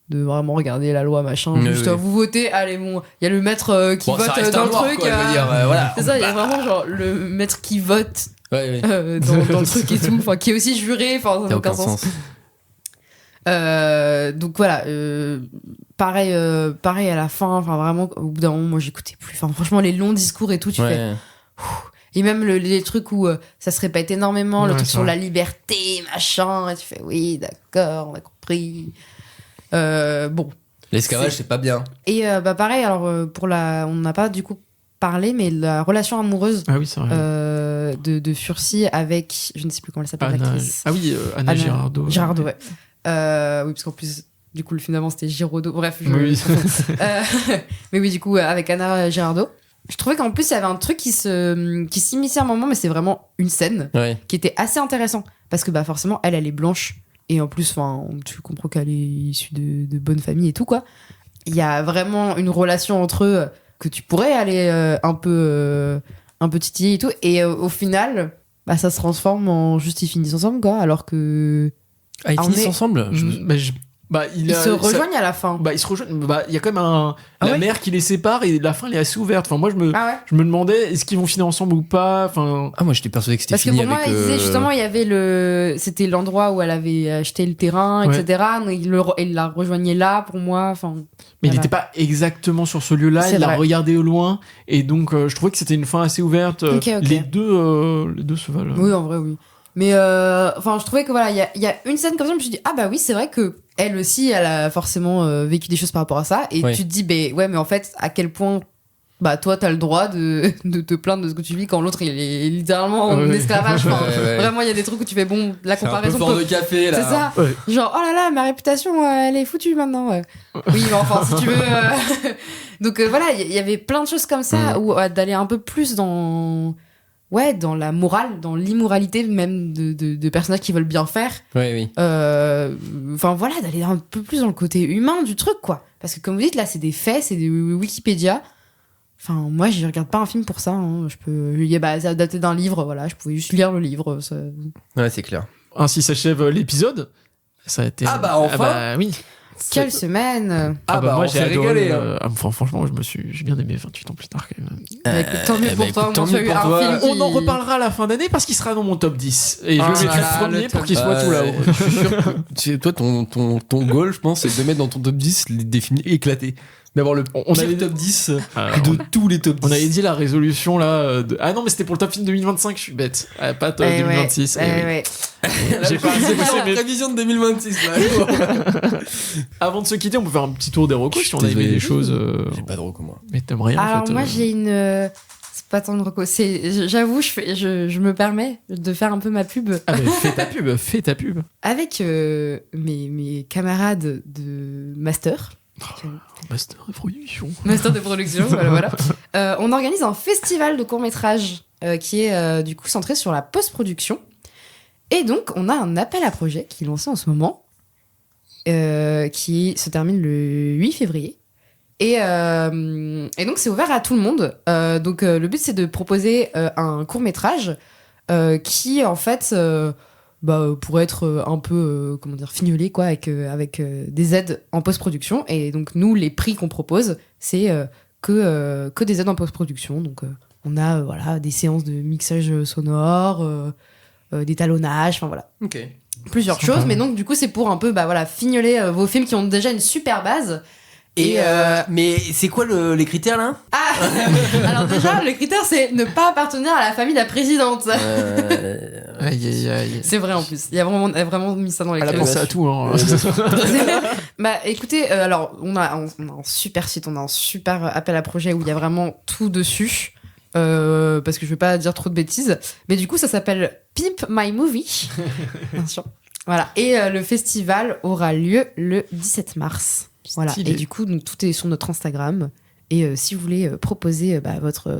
[SPEAKER 2] De vraiment regarder la loi, machin. Vous votez, allez, bon, il y a le maître qui vote dans le truc.
[SPEAKER 3] Voilà.
[SPEAKER 2] C'est ça, il y a vraiment genre le maître qui vote dans le truc et tout, enfin, qui est aussi juré, enfin, ça n'a aucun sens. Donc voilà, pareil à la fin, enfin vraiment, au bout d'un moment, moi j'écoutais plus. Enfin, franchement, les longs discours et tout, tu fais. Et même les trucs où ça se répète énormément, le truc sur la liberté, machin, et tu fais oui, d'accord, on a compris. Bon,
[SPEAKER 3] l'esclavage c'est pas bien.
[SPEAKER 2] Et pareil, alors on n'a pas du coup parlé, mais la relation amoureuse de Furcy avec, je ne sais plus comment elle s'appelle, l'actrice.
[SPEAKER 4] Anna Girardot.
[SPEAKER 2] Girardot, ouais. Oui, parce qu'en plus du coup finalement c'était Giraudot, bref. Mais oui, du coup avec Anna Girardot, je trouvais qu'en plus il y avait un truc qui s'immisçait à un moment, mais c'est vraiment une scène qui était assez intéressant, parce que forcément elle est blanche. Et en plus, tu comprends qu'elle est issue de bonnes familles et tout, quoi. Il y a vraiment une relation entre eux que tu pourrais aller un peu titiller et tout. Et au final, ça se transforme en juste ils finissent ensemble, quoi. Alors que...
[SPEAKER 3] ils finissent ensemble
[SPEAKER 2] ils se rejoignent à la fin.
[SPEAKER 4] Ils se rejoignent. Il y a quand même la mer qui les sépare, et la fin elle est assez ouverte. Enfin, moi je me demandais est-ce qu'ils vont finir ensemble ou pas. Enfin.
[SPEAKER 3] Moi j'étais persuadé que c'était fini.
[SPEAKER 2] Parce que pour moi, il disait justement, il y avait c'était l'endroit où elle avait acheté le terrain, etc. Il la rejoignait là pour moi. Enfin.
[SPEAKER 4] Mais il n'était pas exactement sur ce lieu-là. Il l'a regardé au loin, et donc je trouvais que c'était une fin assez ouverte.
[SPEAKER 2] Okay.
[SPEAKER 4] Les deux se valent.
[SPEAKER 2] Oui, en vrai, oui. Mais je trouvais que il y a une scène comme ça, je me suis dit oui, c'est vrai que elle aussi, elle a forcément vécu des choses par rapport à ça, et tu te dis mais en fait, à quel point toi t'as le droit de te plaindre de ce que tu vis quand l'autre il est littéralement en esclavage. Vraiment, il y a des trucs où tu fais la comparaison.
[SPEAKER 3] C'est un peu fort de café là.
[SPEAKER 2] C'est ça. Genre oh là là, ma réputation elle est foutue maintenant. Oui, mais enfin si tu veux. Donc il y avait plein de choses comme ça où d'aller un peu plus dans la morale, dans l'immoralité même de personnages qui veulent bien faire. D'aller un peu plus dans le côté humain du truc, quoi. Parce que comme vous dites, là, c'est des faits, c'est des Wikipédia. Enfin, moi, je regarde pas un film pour ça. Hein. C'est adapté d'un livre, voilà. Je pouvais juste lire le livre. Ça...
[SPEAKER 3] Ouais, c'est clair.
[SPEAKER 4] Ainsi s'achève l'épisode. Ça a été...
[SPEAKER 3] enfin
[SPEAKER 4] oui.
[SPEAKER 2] Quelle semaine.
[SPEAKER 4] Moi
[SPEAKER 3] on
[SPEAKER 4] j'ai
[SPEAKER 3] s'est
[SPEAKER 4] adoré.
[SPEAKER 3] régalé, hein.
[SPEAKER 4] Franchement, j'ai bien aimé 28 ans plus tard quand même.
[SPEAKER 2] Bah, écoute, tant mieux pour toi.
[SPEAKER 3] tant
[SPEAKER 2] moi,
[SPEAKER 3] mieux
[SPEAKER 2] j'ai eu
[SPEAKER 3] pour
[SPEAKER 2] un
[SPEAKER 3] toi.
[SPEAKER 2] film
[SPEAKER 4] On
[SPEAKER 2] qui-
[SPEAKER 4] en reparlera à la fin d'année parce qu'il sera dans mon top 10 et je le
[SPEAKER 2] Ah
[SPEAKER 4] mets
[SPEAKER 2] là là,
[SPEAKER 4] premier
[SPEAKER 2] le
[SPEAKER 4] pour
[SPEAKER 2] top
[SPEAKER 4] qu'il soit tout là-haut.
[SPEAKER 3] Je suis sûr que toi, ton goal, je pense, c'est de mettre dans ton top 10 des films éclatés. D'avoir le
[SPEAKER 4] On
[SPEAKER 3] pire
[SPEAKER 4] avait-
[SPEAKER 3] top 10
[SPEAKER 4] Ah,
[SPEAKER 3] de tous les top 10.
[SPEAKER 4] On avait dit la résolution là. Ah non, mais c'était pour le top film 2025, je suis bête. Pas top 2026.
[SPEAKER 2] Ouais,
[SPEAKER 4] eh oui.
[SPEAKER 2] ouais.
[SPEAKER 4] J'ai pas assez bossé, mais
[SPEAKER 3] prévision de 2026 là.
[SPEAKER 4] avant de se quitter, on peut faire un petit tour des recos si on a aimé
[SPEAKER 3] Désolé.
[SPEAKER 4] des choses.
[SPEAKER 3] J'ai pas de recours, moi.
[SPEAKER 4] Mais t'aimes rien en
[SPEAKER 2] Alors
[SPEAKER 4] fait.
[SPEAKER 2] moi j'ai une c'est pas tant de reco, j'avoue je me permets de faire un peu ma pub
[SPEAKER 4] Ah bah fais ta pub.
[SPEAKER 2] avec mes camarades de master
[SPEAKER 4] Master de production.
[SPEAKER 2] de production voilà. On organise un festival de court-métrage qui est du coup centré sur la post-production et donc on a un appel à projet qui est lancé en ce moment qui se termine le 8 février. Et donc c'est ouvert à tout le monde. Donc le but c'est de proposer un court métrage qui en fait pourrait être un peu fignolé quoi avec des aides en post-production. Et donc nous les prix qu'on propose c'est que des aides en post-production. Donc on a des séances de mixage sonore, d'étalonnage, enfin voilà.
[SPEAKER 3] Ok.
[SPEAKER 2] Plusieurs
[SPEAKER 4] Sympa.
[SPEAKER 2] choses, mais donc du coup c'est pour un peu fignoler vos films qui ont déjà une super base.
[SPEAKER 3] Et mais c'est quoi les critères là?
[SPEAKER 2] Ah alors déjà le critère c'est ne pas appartenir à la famille de la présidente.
[SPEAKER 4] Aïe.
[SPEAKER 2] C'est vrai en plus. Il y a vraiment mis ça dans les
[SPEAKER 4] Elle a
[SPEAKER 2] critères.
[SPEAKER 4] pensé à tout. Hein.
[SPEAKER 2] Bah écoutez, alors on a un super site, on a un super appel à projet où il y a vraiment tout dessus. Parce que je vais pas dire trop de bêtises, mais du coup ça s'appelle Pimp My Movie. Bien sûr. Voilà. Et le festival aura lieu le 17 mars. Voilà.
[SPEAKER 4] Stylé.
[SPEAKER 2] Et du coup, donc, tout est sur notre Instagram. Et si vous voulez proposer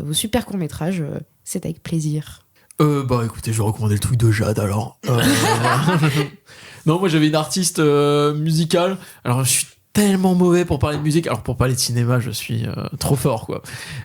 [SPEAKER 2] vos super courts-métrages, c'est avec plaisir.
[SPEAKER 4] Écoutez, je vais recommander le truc de Jade alors. Non, moi j'avais une artiste musicale. Alors je suis tellement mauvais pour parler de musique. Alors pour parler de cinéma, je suis trop fort quoi.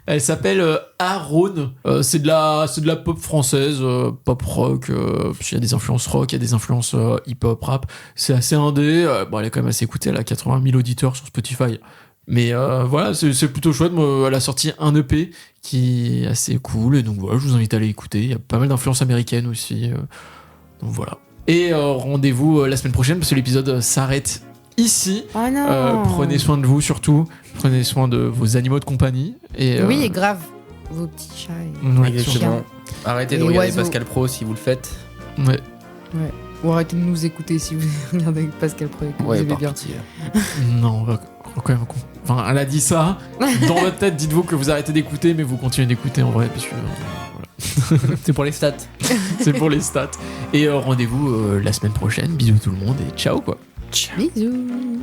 [SPEAKER 4] Elle s'appelle Aaron. C'est de la pop française, pop rock. Il y a des influences rock, il y a des influences hip-hop, rap. C'est assez indé. Elle est quand même assez écoutée. Elle a 80 000 auditeurs sur Spotify. Mais voilà, c'est plutôt chouette. Elle a sorti un EP qui est assez cool. Et donc voilà, je vous invite à aller écouter. Il y a pas mal d'influences américaines aussi. Donc voilà. Et rendez-vous la semaine prochaine parce que l'épisode s'arrête ici.
[SPEAKER 2] Oh non.
[SPEAKER 4] Prenez soin de vous surtout. Prenez soin de vos animaux de compagnie. Et,
[SPEAKER 2] Oui, grave. Vos petits chats.
[SPEAKER 4] ouais,
[SPEAKER 3] Exactement. Arrêtez de
[SPEAKER 2] Et
[SPEAKER 3] regarder
[SPEAKER 2] oiseaux.
[SPEAKER 3] Pascal Pro si vous le faites.
[SPEAKER 4] Ouais.
[SPEAKER 2] Ou arrêtez de nous écouter si vous regardez avec Pascal Pro et que vous aimez
[SPEAKER 3] par
[SPEAKER 2] bien.
[SPEAKER 3] pitié.
[SPEAKER 4] Non, on va quand même. Enfin, elle a dit ça. Dans votre tête, dites-vous que vous arrêtez d'écouter, mais vous continuez d'écouter en vrai, parce que voilà.
[SPEAKER 3] C'est pour les stats.
[SPEAKER 4] C'est pour les stats. Et rendez-vous la semaine prochaine. Bisous tout le monde et ciao quoi.
[SPEAKER 2] Bisous.